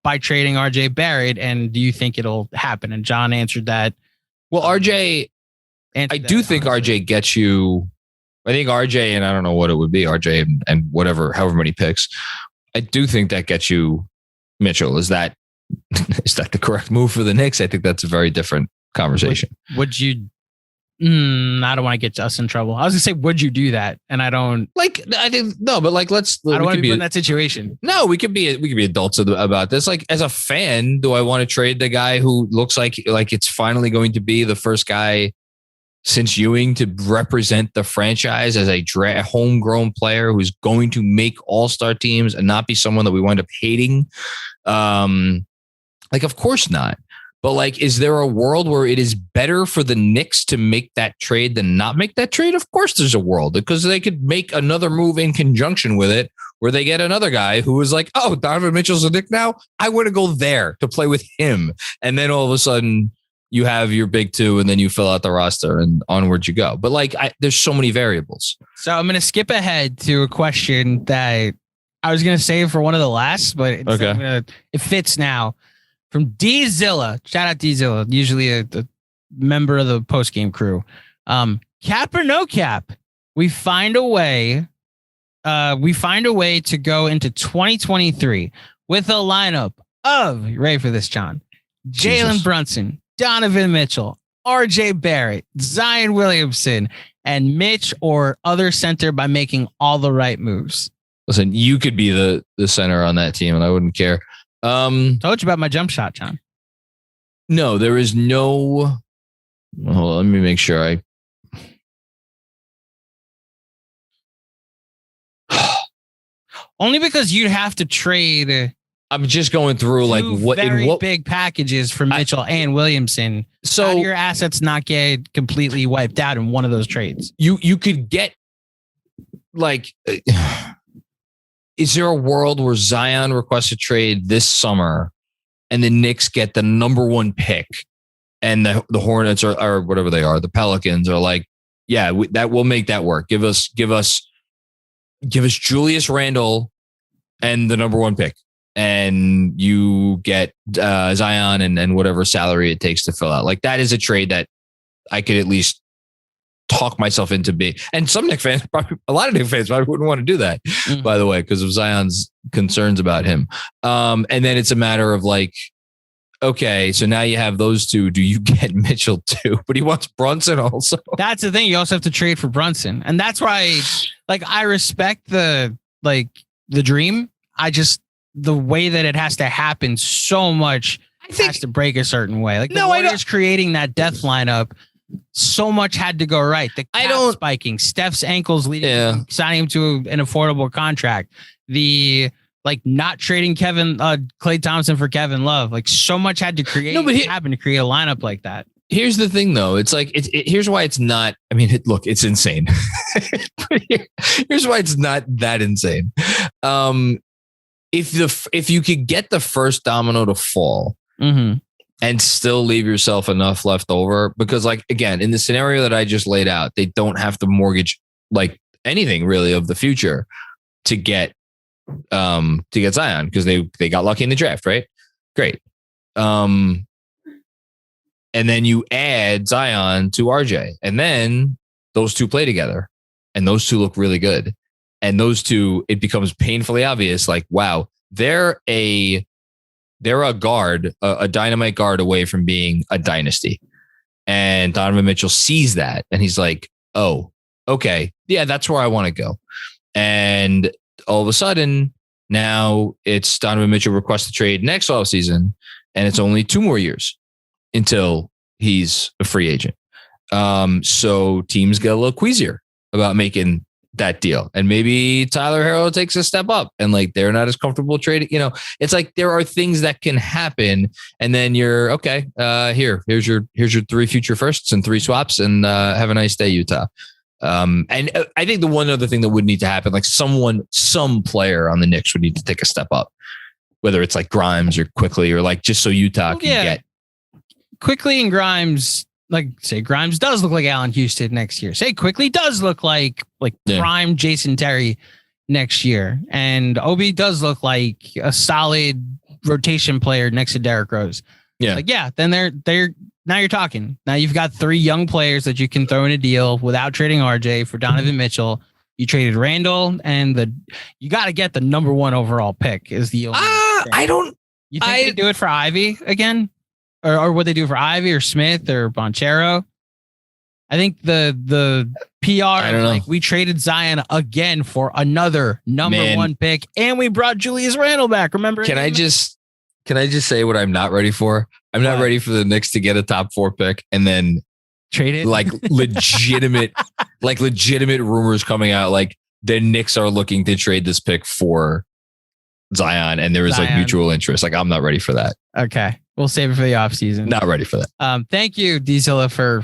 by trading RJ Barrett? And do you think it'll happen? And John answered that. Well, RJ, I do think RJ gets you. I think RJ, and I don't know what it would be, RJ and however many picks. I do think that gets you Mitchell. Is that the correct move for the Knicks? I think that's a very different conversation. Would you? I don't want to get us in trouble. I was gonna say, would you do that? And I don't like. I think no, but like, I don't want to be in that situation. No, we could be adults about this. Like, as a fan, do I want to trade the guy who looks like it's finally going to be the first guy since Ewing to represent the franchise as a homegrown player who's going to make all-star teams and not be someone that we wind up hating? Like, of course not. But like, is there a world where it is better for the Knicks to make that trade than not make that trade? Of course there's a world, because they could make another move in conjunction with it where they get another guy who is like, oh, Donovan Mitchell's a Knick now. I want to go there to play with him. And then all of a sudden, you have your big two and then you fill out the roster and onward you go. But like, there's so many variables. So I'm going to skip ahead to a question that I was going to save for one of the last, but it fits now. From D Zilla, shout out D Zilla, usually a member of the post-game crew. Cap or no cap, we find a way to go into 2023 with a lineup of, you ready for this, John? Jalen Brunson, Donovan Mitchell, RJ Barrett, Zion Williamson, and Mitch or other center by making all the right moves. Listen, you could be the center on that team and I wouldn't care. Told you about my jump shot, John. No, there is no. Well, let me make sure only because you'd have to trade. I'm just going through like what big packages for Mitchell and Williamson. So how do your assets not get completely wiped out in one of those trades? You could get like. Is there a world where Zion requests a trade this summer and the Knicks get the number one pick and the Hornets or whatever they are, the Pelicans are like, yeah, that will make that work. Give us Julius Randall and the number one pick and you get Zion and whatever salary it takes to fill out. Like that is a trade that I could at least talk myself into being, and some Knicks fans, probably a lot of Knicks fans probably wouldn't want to do that, by the way, because of Zion's concerns about him. And then it's a matter of like, okay, so now you have those two. Do you get Mitchell too? But he wants Brunson also. That's the thing. You also have to trade for Brunson. And that's why, like, I respect the dream. The way that it has to happen so much has to break a certain way. Like the Warriors creating that death lineup, so much had to go right. The cap spiking, Steph's ankles leading, signing him to an affordable contract. The not trading Klay Thompson for Kevin Love. Like so much had to happen to create a lineup like that. Here's the thing, though. It's like here's why it's not. I mean, look, it's insane. Here's why it's not that insane. If you could get the first domino to fall. Mm-hmm. And still leave yourself enough left over because, like, again, in the scenario that I just laid out, they don't have to mortgage like anything really of the future to get Zion because they got lucky in the draft, right? Great. And then you add Zion to RJ, and then those two play together, and those two look really good, and those two, it becomes painfully obvious, like, wow, they're a guard, a dynamite guard away from being a dynasty. And Donovan Mitchell sees that and he's like, oh, okay. Yeah, that's where I want to go. And all of a sudden, now it's Donovan Mitchell requests a trade next offseason, and it's only 2 more years until he's a free agent. So teams get a little queasier about making that deal. And maybe Tyler Herro takes a step up and like they're not as comfortable trading. You know, it's like there are things that can happen, and then you're okay. Here's your 3 future firsts and 3 swaps, and have a nice day, Utah. And I think the one other thing that would need to happen, like some player on the Knicks would need to take a step up, whether it's like Grimes or Quickly, or like just so Utah can get Quickly and Grimes. Like, say Grimes does look like Allen Houston next year. Say Quickly does look like prime Jason Terry next year. And Obi does look like a solid rotation player next to Derrick Rose. Yeah. Like, yeah, then they're now you're talking. Now you've got 3 young players that you can throw in a deal without trading RJ for Donovan Mitchell. You traded Randall, and you got to get the number 1 overall pick is the only thing. You think they do it for Ivy again? Or would they do for Ivy or Smith or Bonchero? I think the PR, like, we traded Zion again for another number 1 pick, and we brought Julius Randall back. Remember? Can I just say what I'm not ready for? I'm not ready for the Knicks to get a top 4 pick and then trade it. Like legitimate rumors coming out. Like the Knicks are looking to trade this pick for Zion, and there is like mutual interest. Like I'm not ready for that. Okay. We'll save it for the offseason. Not ready for that. Thank you, D-Zilla, for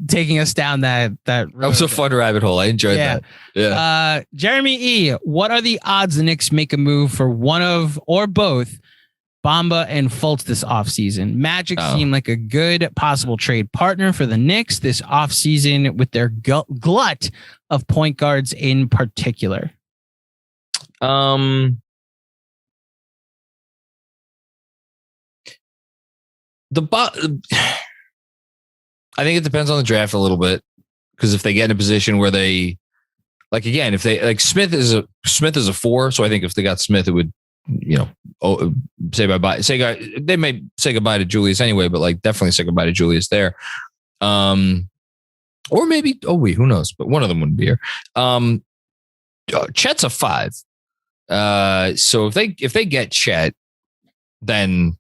taking us down that road. That was a fun rabbit hole. I enjoyed that. Yeah. Jeremy E., what are the odds the Knicks make a move for one of or both Bamba and Fultz this offseason. Magic seem like a good possible trade partner for the Knicks this offseason with their glut of point guards in particular. I think it depends on the draft a little bit, because if they get in a position where they, like, again, if they like Smith is a 4, so I think if they got Smith, it would, say bye-bye. They may say goodbye to Julius anyway, but like definitely say goodbye to Julius there. Or maybe, who knows? But one of them wouldn't be here. Chet's a 5. So if they get Chet, then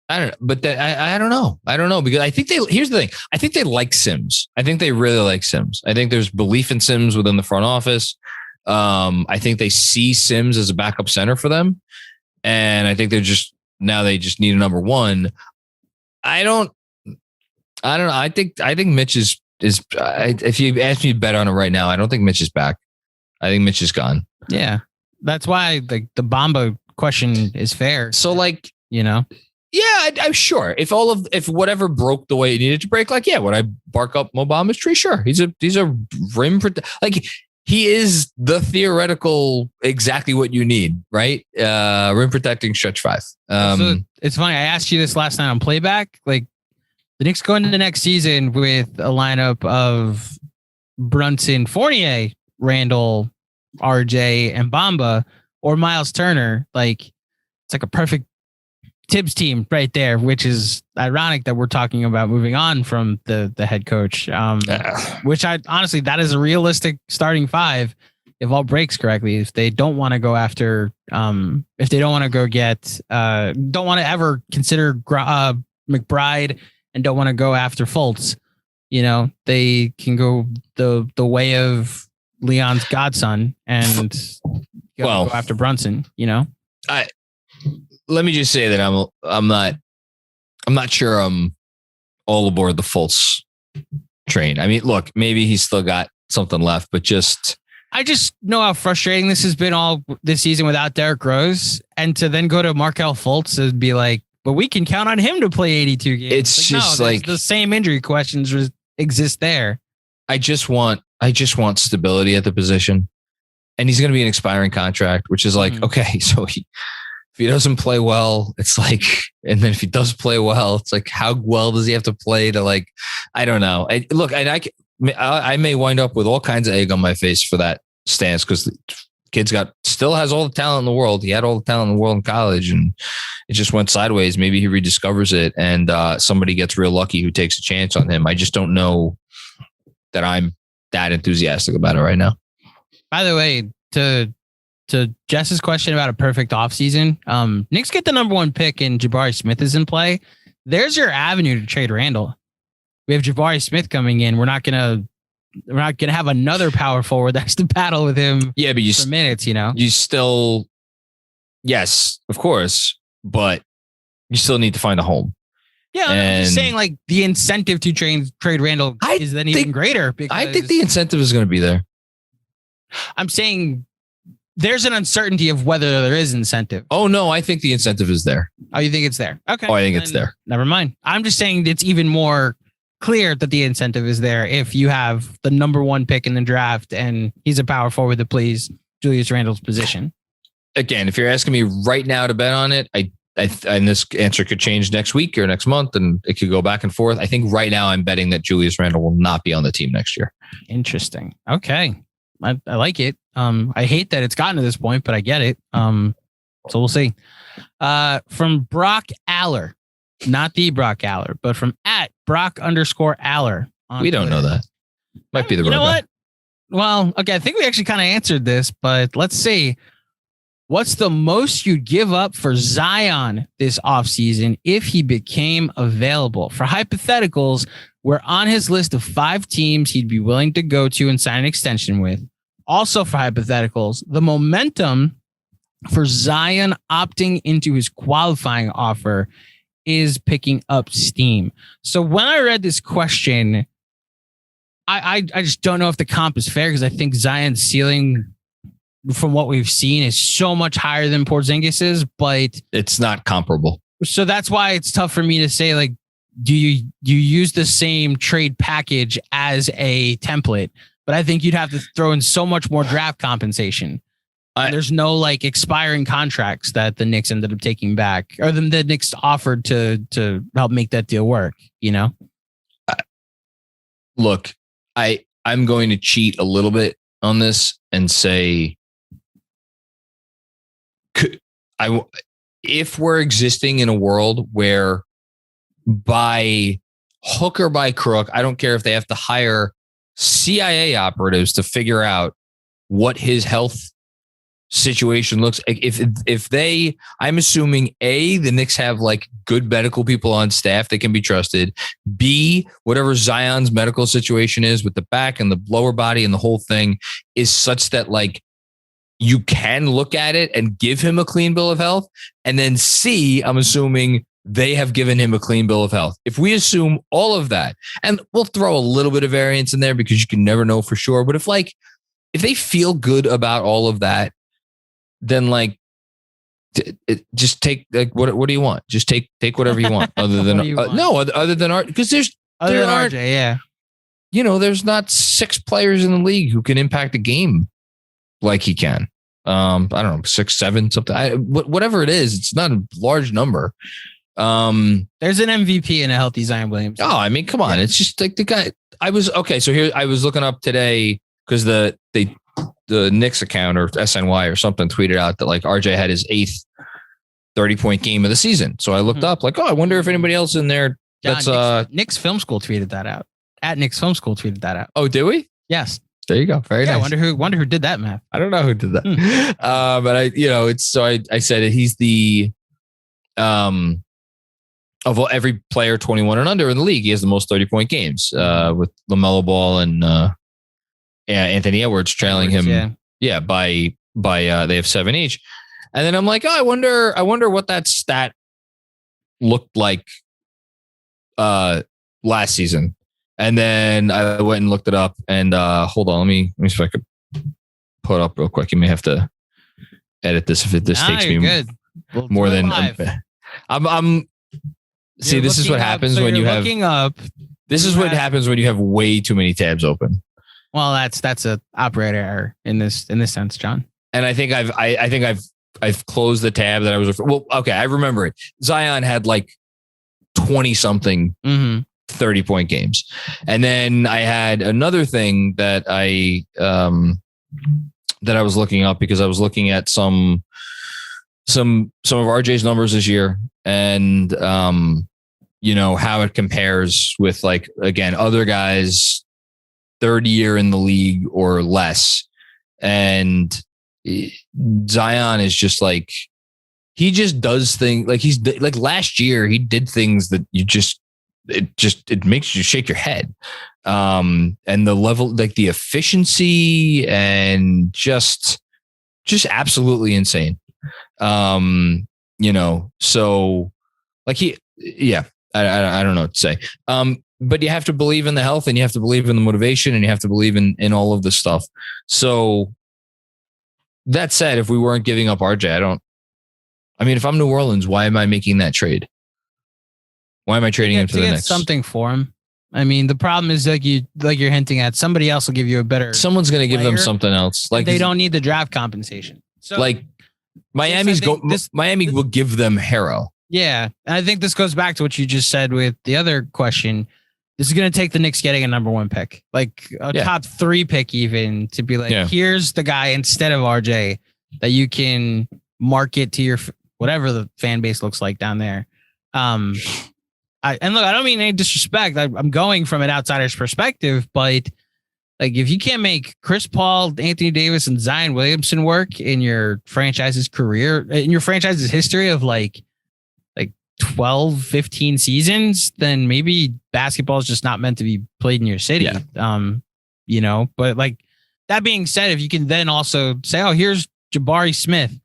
I don't know, but I don't know. I don't know, because I think here's the thing. I think they like Sims. I think they really like Sims. I think there's belief in Sims within the front office. I think they see Sims as a backup center for them. And I think they just need a number 1. I don't know. I think Mitch is if you ask me to bet on it right now, I don't think Mitch is back. I think Mitch is gone. Yeah. That's why the Bamba question is fair. So Yeah, I'm sure. If whatever broke the way it needed to break, would I bark up Mo Bamba's tree? Sure. He's a rim he is the theoretical exactly what you need, right? Rim protecting stretch 5. So it's funny. I asked you this last night on playback. Like, the Knicks go into the next season with a lineup of Brunson, Fournier, Randall, RJ, and Bamba, or Miles Turner. Like, it's like a perfect Tibbs team right there, which is ironic that we're talking about moving on from the head coach, which I honestly, that is a realistic starting 5 if all breaks correctly. If they don't want to go after, if they don't want to go get, don't want to ever consider McBride and don't want to go after Fultz, they can go the way of Leon's godson and go after Brunson. Let me just say that I'm not sure I'm all aboard the Fultz train. I mean, look, maybe he's still got something left, but I just know how frustrating this has been all this season without Derrick Rose, and to then go to Markelle Fultz and be like, but we can count on him to play 82 games. It's just like the same injury questions exist there. I just want stability at the position, and he's going to be an expiring contract, which is like, okay, so if he doesn't play well, it's like, and then if he does play well, it's like, how well does he have to play to, like, I don't know. I may wind up with all kinds of egg on my face for that stance, because the kid's still has all the talent in the world. He had all the talent in the world in college, and it just went sideways. Maybe he rediscovers it, and somebody gets real lucky who takes a chance on him. I just don't know that I'm that enthusiastic about it right now. By the way, to Jess's question about a perfect offseason, Knicks get the number 1 pick and Jabari Smith is in play. There's your avenue to trade Randall. We have Jabari Smith coming in. We're not gonna have another power forward that's to battle with him. Yeah, but for minutes, you still, yes, of course, but you still need to find a home. Yeah, I'm just saying, like, the incentive to trade Randall is then even greater. Because I think the incentive is going to be there. I'm saying there's an uncertainty of whether there is incentive. Oh, no, I think the incentive is there. Oh, you think it's there? Okay. Oh, I think it's there. Never mind. I'm just saying it's even more clear that the incentive is there if you have the number 1 pick in the draft and he's a power forward that plays Julius Randle's position. Again, if you're asking me right now to bet on it, and this answer could change next week or next month, and it could go back and forth. I think right now I'm betting that Julius Randle will not be on the team next year. Interesting. Okay. I like it. I hate that it's gotten to this point, but I get it. So we'll see. From Brock Aller, not the Brock Aller, but from @Brock_Aller. We don't know that. Might be the You know guy. what? Well, okay. I think we actually kind of answered this, but let's see. What's the most you'd give up for Zion this offseason if he became available? For hypotheticals, we're on his list of 5 teams he'd be willing to go to and sign an extension with. Also for hypotheticals, the momentum for Zion opting into his qualifying offer is picking up steam. So when I read this question, I just don't know if the comp is fair, because I think Zion's ceiling from what we've seen, is so much higher than Porzingis's, but it's not comparable. So that's why it's tough for me to say, like, do you use the same trade package as a template? But I think you'd have to throw in so much more draft compensation. There's no like expiring contracts that the Knicks ended up taking back, or the Knicks offered to help make that deal work, you know? Look, I'm going to cheat a little bit on this and say, if we're existing in a world where by hook or by crook, I don't care if they have to hire CIA operatives to figure out what his health situation looks like. If they, I'm assuming A, the Knicks have like good medical people on staff that can be trusted. B, whatever Zion's medical situation is with the back and the lower body and the whole thing is such that like you can look at it and give him a clean bill of health. And then C, I'm assuming they have given him a clean bill of health. If we assume all of that, and we'll throw a little bit of variance in there because you can never know for sure. But if they feel good about all of that, then like, just take like, what do you want? Just take whatever you want other than, other than art. Because there aren't, RJ, yeah. You know, there's not 6 players in the league who can impact a game like he can. I don't know, 6, 7, something. Whatever it is, it's not a large number. There's an MVP in a healthy Zion Williamson. Oh, I mean, come on. Yeah. It's just like the guy. So here I was looking up today because the Knicks account or SNY or something tweeted out that like RJ had his 8th 30-point game of the season. So I looked up like, I wonder if anybody else in there that's Knicks Film School tweeted that out. At Knicks Film School tweeted that out. Oh, did we? Yes. There you go. Very nice. I wonder who did that math. I don't know who did that. But I said that he's the of every player 21 and under in the league, he has the most 30-point games with LaMelo Ball and Anthony Edwards trailing him. Yeah, by they have 7 each. And then I'm like, I wonder what that stat looked like last season. And then I went and looked it up. And hold on, let me see if I could pull it up real quick. You may have to edit this if this takes me more than I'm. See, this is what happens when you have. This is what happens when you have way too many tabs open. Well, that's a operator error in this sense, John. And I think I've closed the tab that I was. Well, okay, I remember it. Zion had like 20 something 30-point games, and then I had another thing that I was looking up because I was looking at some of RJ's numbers this year, and how it compares with like again other guys 3rd year in the league or less, and Zion is just like he just does things like he's like last year he did things that it makes you shake your head, and the level like the efficiency and just absolutely insane. So like I don't know what to say. But you have to believe in the health and you have to believe in the motivation and you have to believe in all of this stuff. So that said, if we weren't giving up RJ, if I'm New Orleans, why am I making that trade? Why am I trading him to the Knicks? Something for him. I mean, the problem is like you're hinting at, somebody else will give you a better. Someone's going to give them something else. Like they don't need the draft compensation. So like Miami will give them Harrow. Yeah. And I think this goes back to what you just said with the other question. This is going to take the Knicks getting a number 1 pick, like a top 3 pick, even to be like, here's the guy instead of RJ that you can market to your whatever the fan base looks like down there. And look, I don't mean any disrespect. I'm going from an outsider's perspective, but like if you can't make Chris Paul, Anthony Davis, and Zion Williamson work in your franchise's career, in your franchise's history of like 12, 15 seasons, then maybe basketball is just not meant to be played in your city. Yeah. But like that being said, if you can then also say, oh, here's Jabari Smith,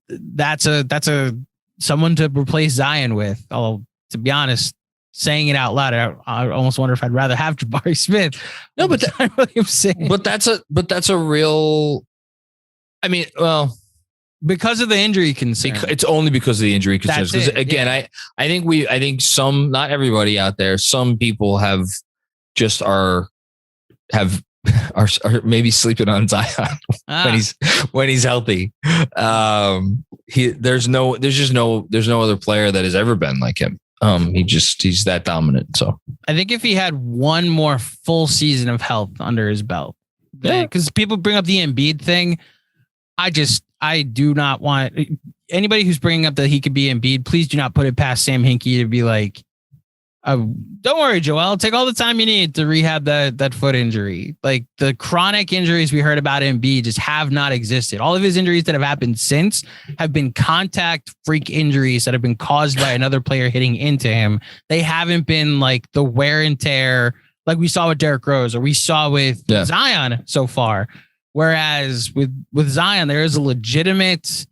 that's a someone to replace Zion with. Although, to be honest, saying it out loud, I almost wonder if I'd rather have Jabari Smith. No, but that's a real I mean, well, because of the injury concern. It's only because of the injury concerns. Because again, yeah. I think some, not everybody out there, some people are maybe sleeping on Zion when he's healthy. There's no other player that has ever been like him. He's that dominant. So I think if he had one more full season of health under his belt, because people bring up the Embiid thing. I do not want anybody who's bringing up that he could be Embiid. Please do not put it past Sam Hinkie to be like, don't worry, Joel, take all the time you need to rehab that foot injury. Like the chronic injuries we heard about Embiid just have not existed. All of his injuries that have happened since have been contact freak injuries that have been caused by another player hitting into him. They haven't been like the wear and tear like we saw with Derrick Rose or we saw with Zion so far. Whereas with Zion, there is a legitimate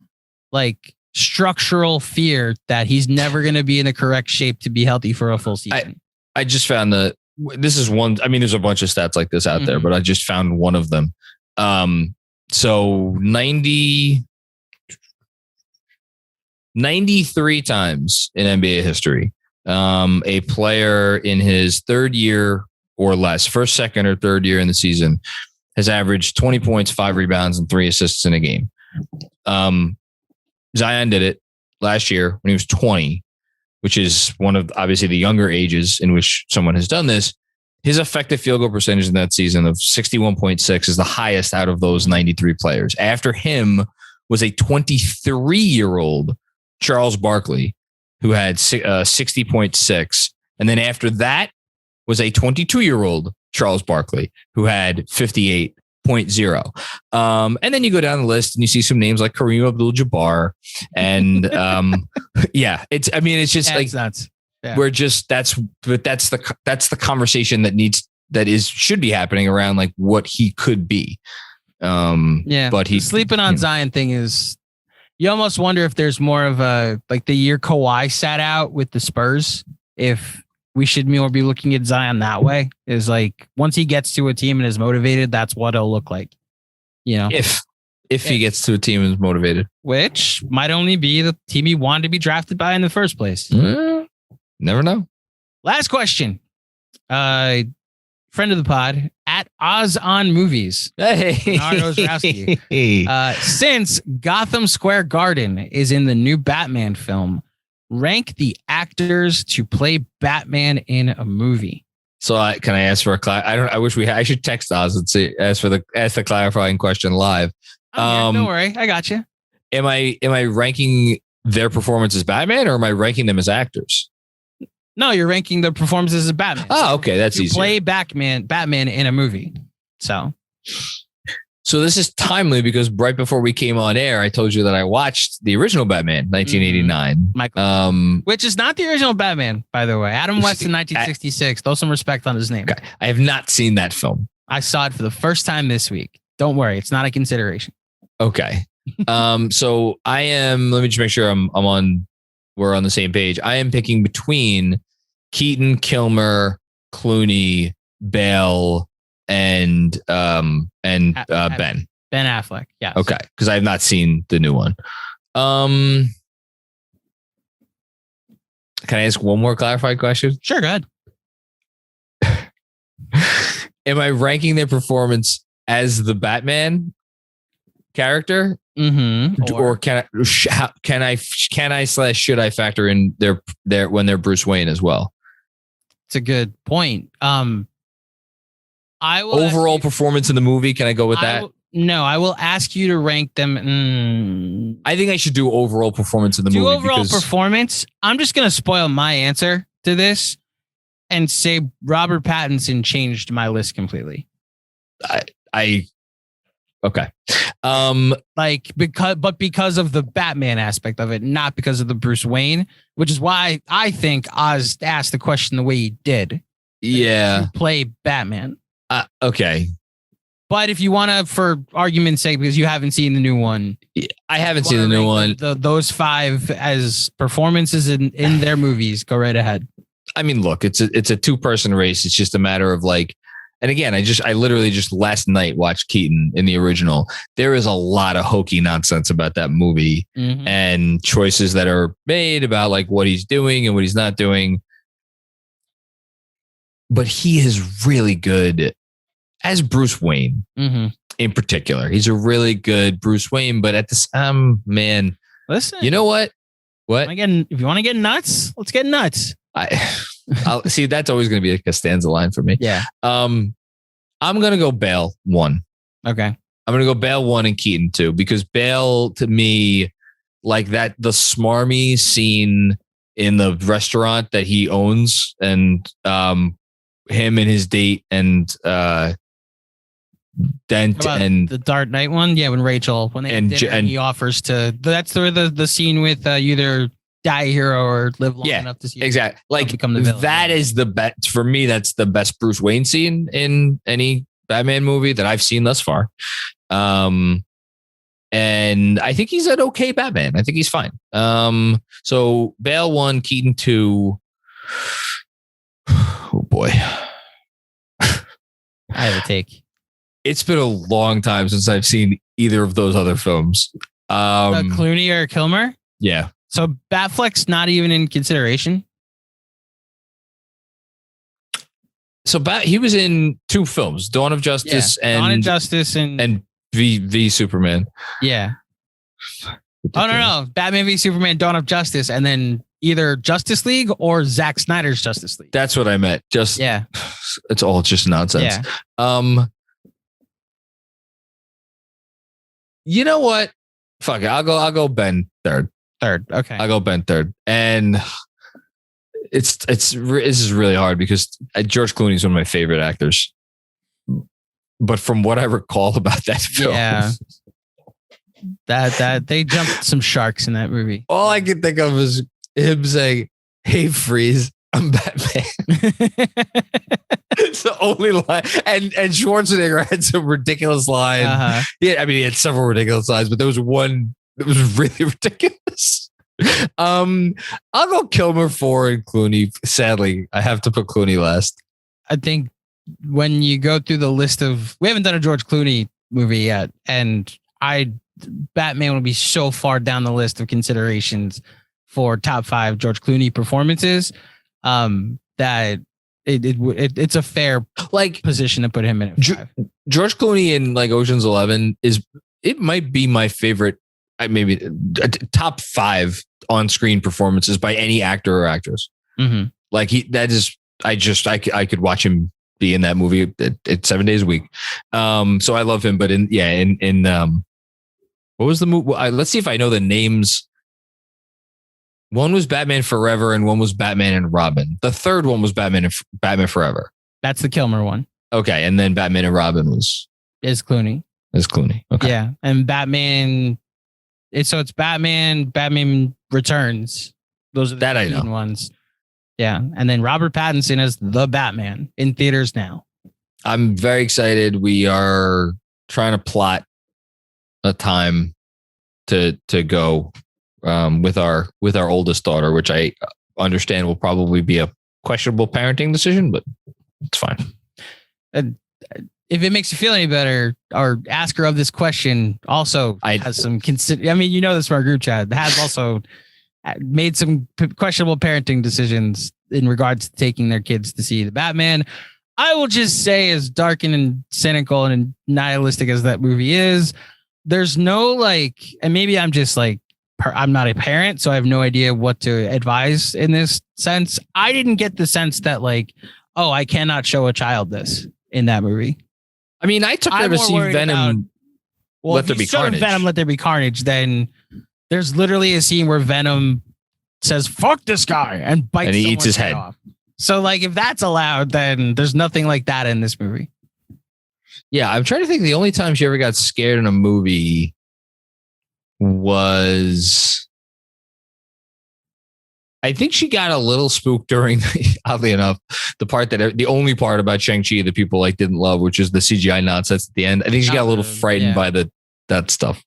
like structural fear that he's never going to be in the correct shape to be healthy for a full season. I just found this is one. I mean, there's a bunch of stats like this out there, but I just found one of them. So 93 times in NBA history, a player in his third year or less, first, second, or third year in the season, has averaged 20 points, 5 rebounds, and 3 assists in a game. Zion did it last year when he was 20, which is one of obviously the younger ages in which someone has done this. His effective field goal percentage in that season of 61.6 is the highest out of those 93 players. After him was a 23-year-old Charles Barkley who had 60.6. And then after that was a 22-year-old Charles Barkley who had 58.0. And then you go down the list and you see some names like Kareem Abdul-Jabbar. And it's just like nuts. Yeah. That's the conversation that should be happening around like what he could be. But he's sleeping on Zion thing is you almost wonder if there's more of a like the year Kawhi sat out with the Spurs, if we should more be looking at Zion that way, is like once he gets to a team and is motivated, that's what it'll look like. You know, if he gets to a team and is motivated, which might only be the team he wanted to be drafted by in the first place. Never know. Last question. Friend of the pod at Oz on Movies. Hey. Since Gotham Square Garden is in the new Batman film, rank the actors to play Batman in a movie. So can I ask for I should text Oz and ask the clarifying question live. Don't worry, I got you. Am I ranking their performance as Batman, or am I ranking them as actors? No, you're ranking the performances as Batman. Oh, okay, that's easy. Play Batman in a movie. So this is timely because right before we came on air, I told you that I watched the original Batman, 1989. Which is not the original Batman, by the way. Adam West in 1966. Throw some respect on his name. Okay. I have not seen that film. I saw it for the first time this week. Don't worry, it's not a consideration. Okay. So I am. Let me just make sure we're on the same page. I am picking between Keaton, Kilmer, Clooney, Bale, and Ben. Ben Affleck. Yeah. Okay. Because I have not seen the new one. Can I ask one more clarified question? Sure, go ahead. Am I ranking their performance as the Batman character? Mm-hmm. Or can I should I factor in their when they're Bruce Wayne as well? It's a good point. I will overall performance in the movie. Can I go with that? No, I will ask you to rank them. I think I should do overall performance in the movie. Overall performance. I'm just going to spoil my answer to this and say Robert Pattinson changed my list completely. Okay. Because of the Batman aspect of it, not because of the Bruce Wayne, which is why I think Oz asked the question the way he did. Yeah. Play Batman. Okay. But if you want to, for argument's sake, because you haven't seen the new one. I haven't seen the new one. Those 5 as performances in their movies, go right ahead. I mean, look, it's a 2-person race. It's just a matter of like, and again, I literally just last night watched Keaton in the original. There is a lot of hokey nonsense about that movie and choices that are made about like what he's doing and what he's not doing. But he is really good as Bruce Wayne in particular. He's a really good Bruce Wayne, but at this man, listen, you know what? What? Again, if you want to get nuts, let's get nuts. I'll see. That's always going to be like a stanza line for me. Yeah. I'm going to go Bale 1. Okay. I'm going to go Bale 1 and Keaton 2 because Bale to me, like that, the smarmy scene in the restaurant that he owns and him and his date and Dent and the Dark Knight one. Yeah. When they and he offers to, that's the scene with either die a hero or live long enough to see exactly like become the villain. That is the best for me. That's the best Bruce Wayne scene in any Batman movie that I've seen thus far. And I think he's an okay Batman. I think he's fine. So Bale 1, Keaton 2. Oh boy. I have a take. It's been a long time since I've seen either of those other films. Clooney or Kilmer? Yeah. So Batfleck's not even in consideration? So he was in 2 films, Dawn of Justice and V Superman. Yeah. Oh, no. Batman v Superman, Dawn of Justice, and then either Justice League or Zack Snyder's Justice League. That's what I meant. It's all just nonsense. Yeah. You know what? Fuck it. I'll go Ben third. Okay. I'll go Ben third. And this is really hard because George Clooney is one of my favorite actors. But from what I recall about that film, that they jumped some sharks in that movie. All I can think of is him saying, "Hey, Freeze, I'm Batman." It's the only line. And Schwarzenegger had some ridiculous line. Yeah, I mean, he had several ridiculous lines, but there was one that was really ridiculous. I'll go Kilmer 4 and Clooney. Sadly, I have to put Clooney last. I think when you go through the list of, we haven't done a George Clooney movie yet, and Batman would be so far down the list of considerations for top 5 George Clooney performances that it's a fair position to put him in. George Clooney in like Ocean's 11 it might be my favorite, maybe top 5 on-screen performances by any actor or actress. Mm-hmm. Like I could watch him be in that movie at 7 days a week. So I love him, but in what was the movie? Let's see if I know the names. One was Batman Forever and one was Batman and Robin. The third one was Batman Forever. That's the Kilmer one. Okay. And then Batman and Robin is Clooney. Okay. Yeah. And Batman. It's Batman Returns. Those are the I know ones. Yeah. And then Robert Pattinson as the Batman in theaters now. I'm very excited. We are trying to plot a time to go with our oldest daughter, which I understand will probably be a questionable parenting decision, but it's fine. And if it makes you feel any better, our asker of this question also has some this from our group chat, has also made some questionable parenting decisions in regards to taking their kids to see the Batman. I will just say, as dark and cynical and nihilistic as that movie is, there's no and maybe I'm just I'm not a parent, so I have no idea what to advise in this sense. I didn't get the sense that I cannot show a child this in that movie. I mean, I took her to see Venom. Let There Be Carnage. Venom, Let There Be Carnage. Then there's literally a scene where Venom says, "Fuck this guy," and bites and he eats his head off. So if that's allowed, then there's nothing like that in this movie. Yeah, I'm trying to think. The only time she ever got scared in a movie was, I think she got a little spooked during, oddly enough, the only part about Shang-Chi that people didn't love, which is the CGI nonsense at the end. I think she got a little frightened by that stuff.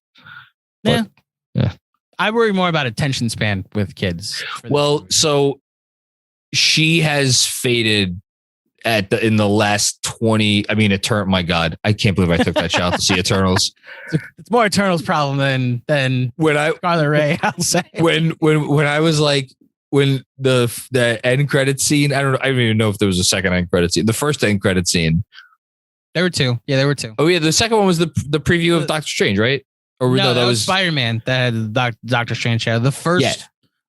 But, yeah. I worry more about attention span with kids. Well, so she has faded in the last 20. I mean, my God, I can't believe I took that shot to see Eternals. It's more Eternals problem than Scarlet Ray. I'll say when I was like, when the end credit scene, I don't even know if there was a second end credit scene. The first end credit scene. There were two. Yeah, there were two. Oh yeah, the second one was the preview of Doctor Strange, right? Or no, that was Spider-Man that had Doctor Strange show. The first. Yeah.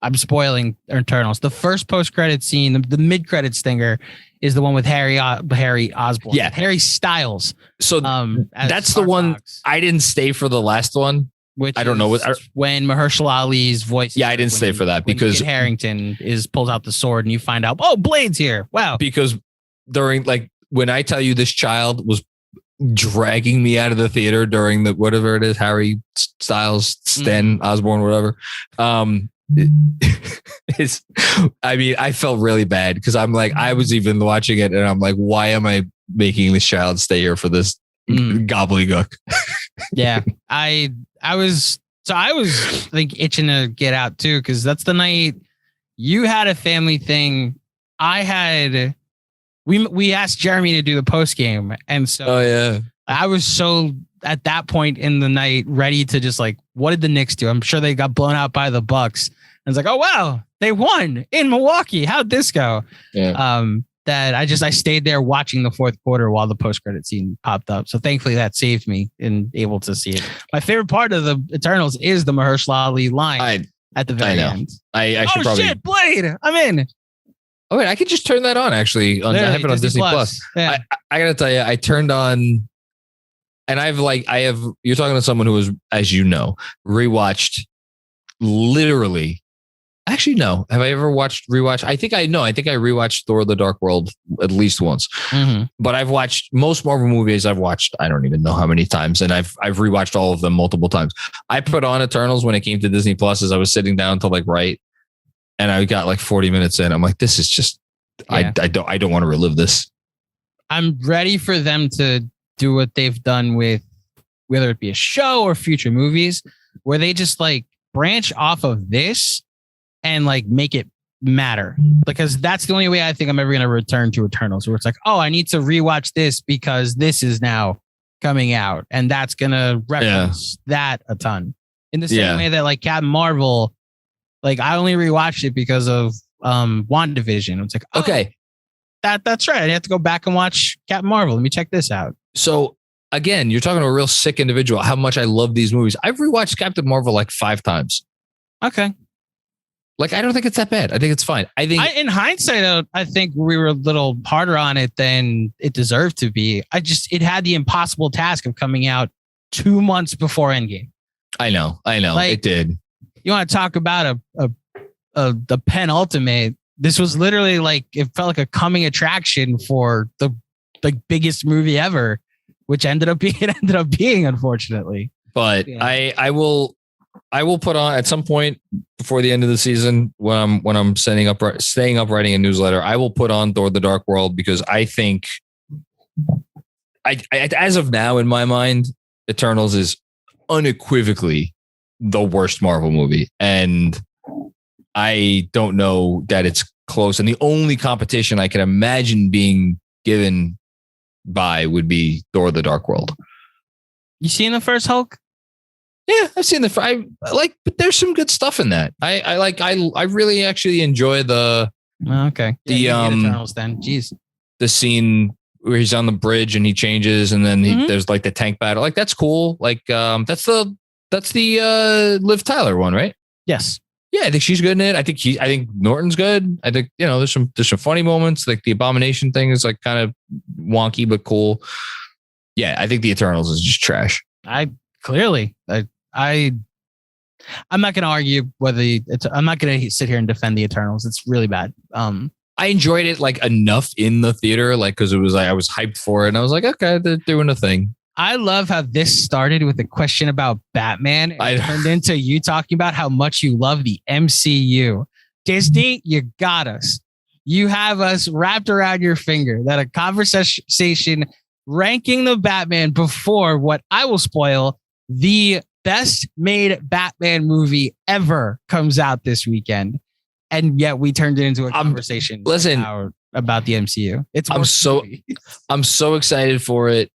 I'm spoiling Eternals. The first post-credit scene, the mid-credit stinger, is the one with Harry Osborn. Yeah, Harry Styles. So that's the one. Fox. I didn't stay for the last one. Which I don't know when Mahershala Ali's voice. Yeah, I didn't stay for that because Kit Harington pulls out the sword and you find out, Blade's here. Wow. Because during when I tell you this child was dragging me out of the theater during the whatever it is, Harry Styles, Osborn, whatever. I felt really bad because I'm like, I was even watching it and I'm like, why am I making this child stay here for this gobbledygook? Yeah, I was itching to get out too, because that's the night you had a family thing. We asked Jeremy to do the post game, and so I was so at that point in the night ready to just what did the Knicks do? I'm sure they got blown out by the Bucks. And it's like, oh wow, they won in Milwaukee. How'd this go? Yeah. That I stayed there watching the fourth quarter while the post-credit scene popped up. So thankfully that saved me and able to see it. My favorite part of the Eternals is the Mahershala Ali line at the very end. I should probably... shit, Blade, I'm in. Oh wait, I could just turn that on actually. I have it on Disney Plus. Yeah. I gotta tell you, I turned on, and you're talking to someone who was, as you know, rewatched literally. Actually, no. Have I ever rewatched? I think I rewatched Thor: The Dark World at least once. Mm-hmm. But I've watched most Marvel movies. I don't even know how many times, and I've rewatched all of them multiple times. I put on Eternals when it came to Disney Plus as I was sitting down to right, and I got 40 minutes in. I'm like, this is just I don't want to relive this. I'm ready for them to do what they've done with whether it be a show or future movies, where they just branch off of this and make it matter, because that's the only way I think I'm ever going to return to Eternals, where it's I need to rewatch this because this is now coming out and that's going to reference that a ton, in the same way that Captain Marvel, I only rewatched it because of WandaVision. It's okay, that's right. I have to go back and watch Captain Marvel. Let me check this out. So again, you're talking to a real sick individual, how much I love these movies. I've rewatched Captain Marvel 5 times. Okay. I don't think it's that bad. I think it's fine. In hindsight, I think we were a little harder on it than it deserved to be. It had the impossible task of coming out 2 months before Endgame. I know. It did. You want to talk about the penultimate? This was literally it felt like a coming attraction for the biggest movie ever, which ended up being, unfortunately. But yeah. I will put on at some point before the end of the season when I'm staying up writing a newsletter. I will put on Thor: The Dark World, because I think as of now in my mind, Eternals is unequivocally the worst Marvel movie, and I don't know that it's close. And the only competition I can imagine being given by would be Thor: The Dark World. You seen the first Hulk? Yeah, I've seen but there's some good stuff in that. I really actually enjoy the Eternals then. Jeez. The scene where he's on the bridge and he changes, and then there's the tank battle. That's cool. That's the Liv Tyler one, right? Yes. Yeah, I think she's good in it. I think Norton's good. I think there's some funny moments. The Abomination thing is kind of wonky but cool. Yeah, I think the Eternals is just trash. I'm not going to argue whether I'm not going to sit here and defend the Eternals. It's really bad. I enjoyed it enough in the theater, because it was I was hyped for it, and I was like, okay, they're doing a thing. I love how this started with a question about Batman and turned into you talking about how much you love the MCU. Disney, you got us. You have us wrapped around your finger that a conversation ranking the Batman before what I will spoil, the best made Batman movie ever, comes out this weekend. And yet we turned it into a conversation. Listen, about the MCU. I'm so excited for it.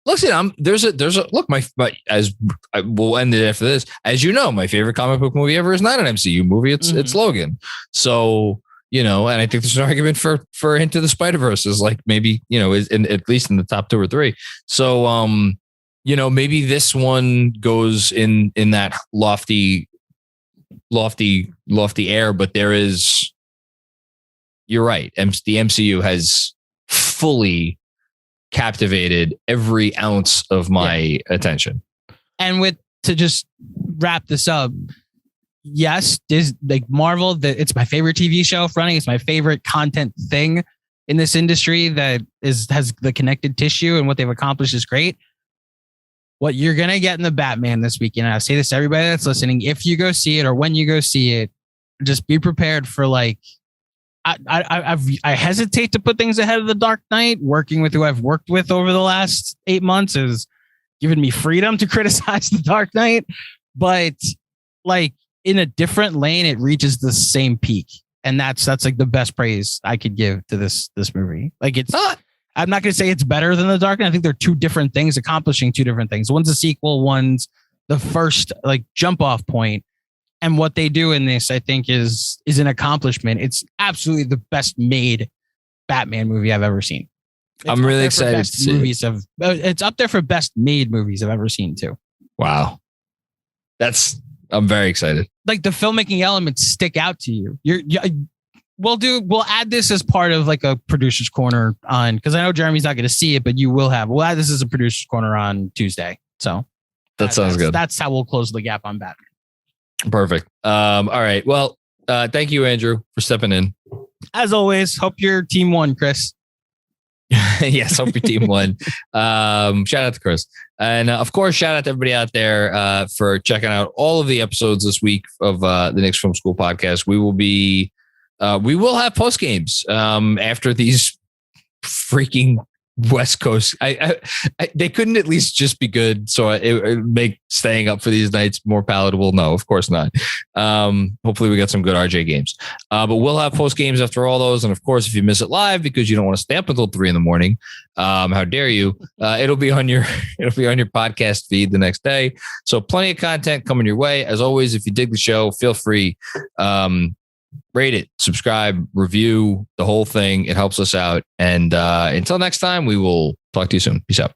Listen, there's a look. We'll end it after this. As you know, my favorite comic book movie ever is not an MCU movie. It's Logan. So, and I think there's an argument for Into the Spider-Verse is like maybe, is at least in the top 2 or 3. So, maybe this one goes in that lofty air, but you're right. The MCU has fully captivated every ounce of my attention. And to just wrap this up, yes, like Marvel, it's my favorite TV show running. It's my favorite content thing in this industry that has the connected tissue, and what they've accomplished is great. What you're going to get in the Batman this weekend, and I say this to everybody that's listening, if you go see it or when you go see it, just be prepared for like, I hesitate to put things ahead of the Dark Knight. Working with who I've worked with over the last 8 months has given me freedom to criticize the Dark Knight, but like in a different lane, it reaches the same peak, and that's like the best praise I could give to this movie. Like I'm not going to say it's better than the Dark Knight. I think they're 2 different things accomplishing 2 different things. One's a sequel, one's the first like jump off point. And what they do in this, I think, is an accomplishment. It's absolutely the best made Batman movie I've ever seen. I'm really excited to see movies it. It's up there for best made movies I've ever seen too. Wow, I'm very excited. Like the filmmaking elements stick out to you. We'll add this as part of like a producer's corner on, because I know Jeremy's not going to see it, but we'll add this as a producer's corner on Tuesday. So that sounds good. That's how we'll close the gap on Batman. Perfect. All right. Well, thank you, Andrew, for stepping in. As always, hope your team won, Chris. Yes, hope your team won. Shout out to Chris. And of course, shout out to everybody out there for checking out all of the episodes this week of the Knicks Film School Podcast. We will have post games after these freaking West Coast. They couldn't at least just be good, so it make staying up for these nights more palatable. No, of course not. Hopefully we get some good RJ games, but we'll have post games after all those. And of course, if you miss it live because you don't want to stay up until 3 a.m, how dare you? It'll be on your podcast feed the next day. So plenty of content coming your way. As always, if you dig the show, feel free. Rate it, subscribe, review, the whole thing. It helps us out. And until next time, we will talk to you soon. Peace out.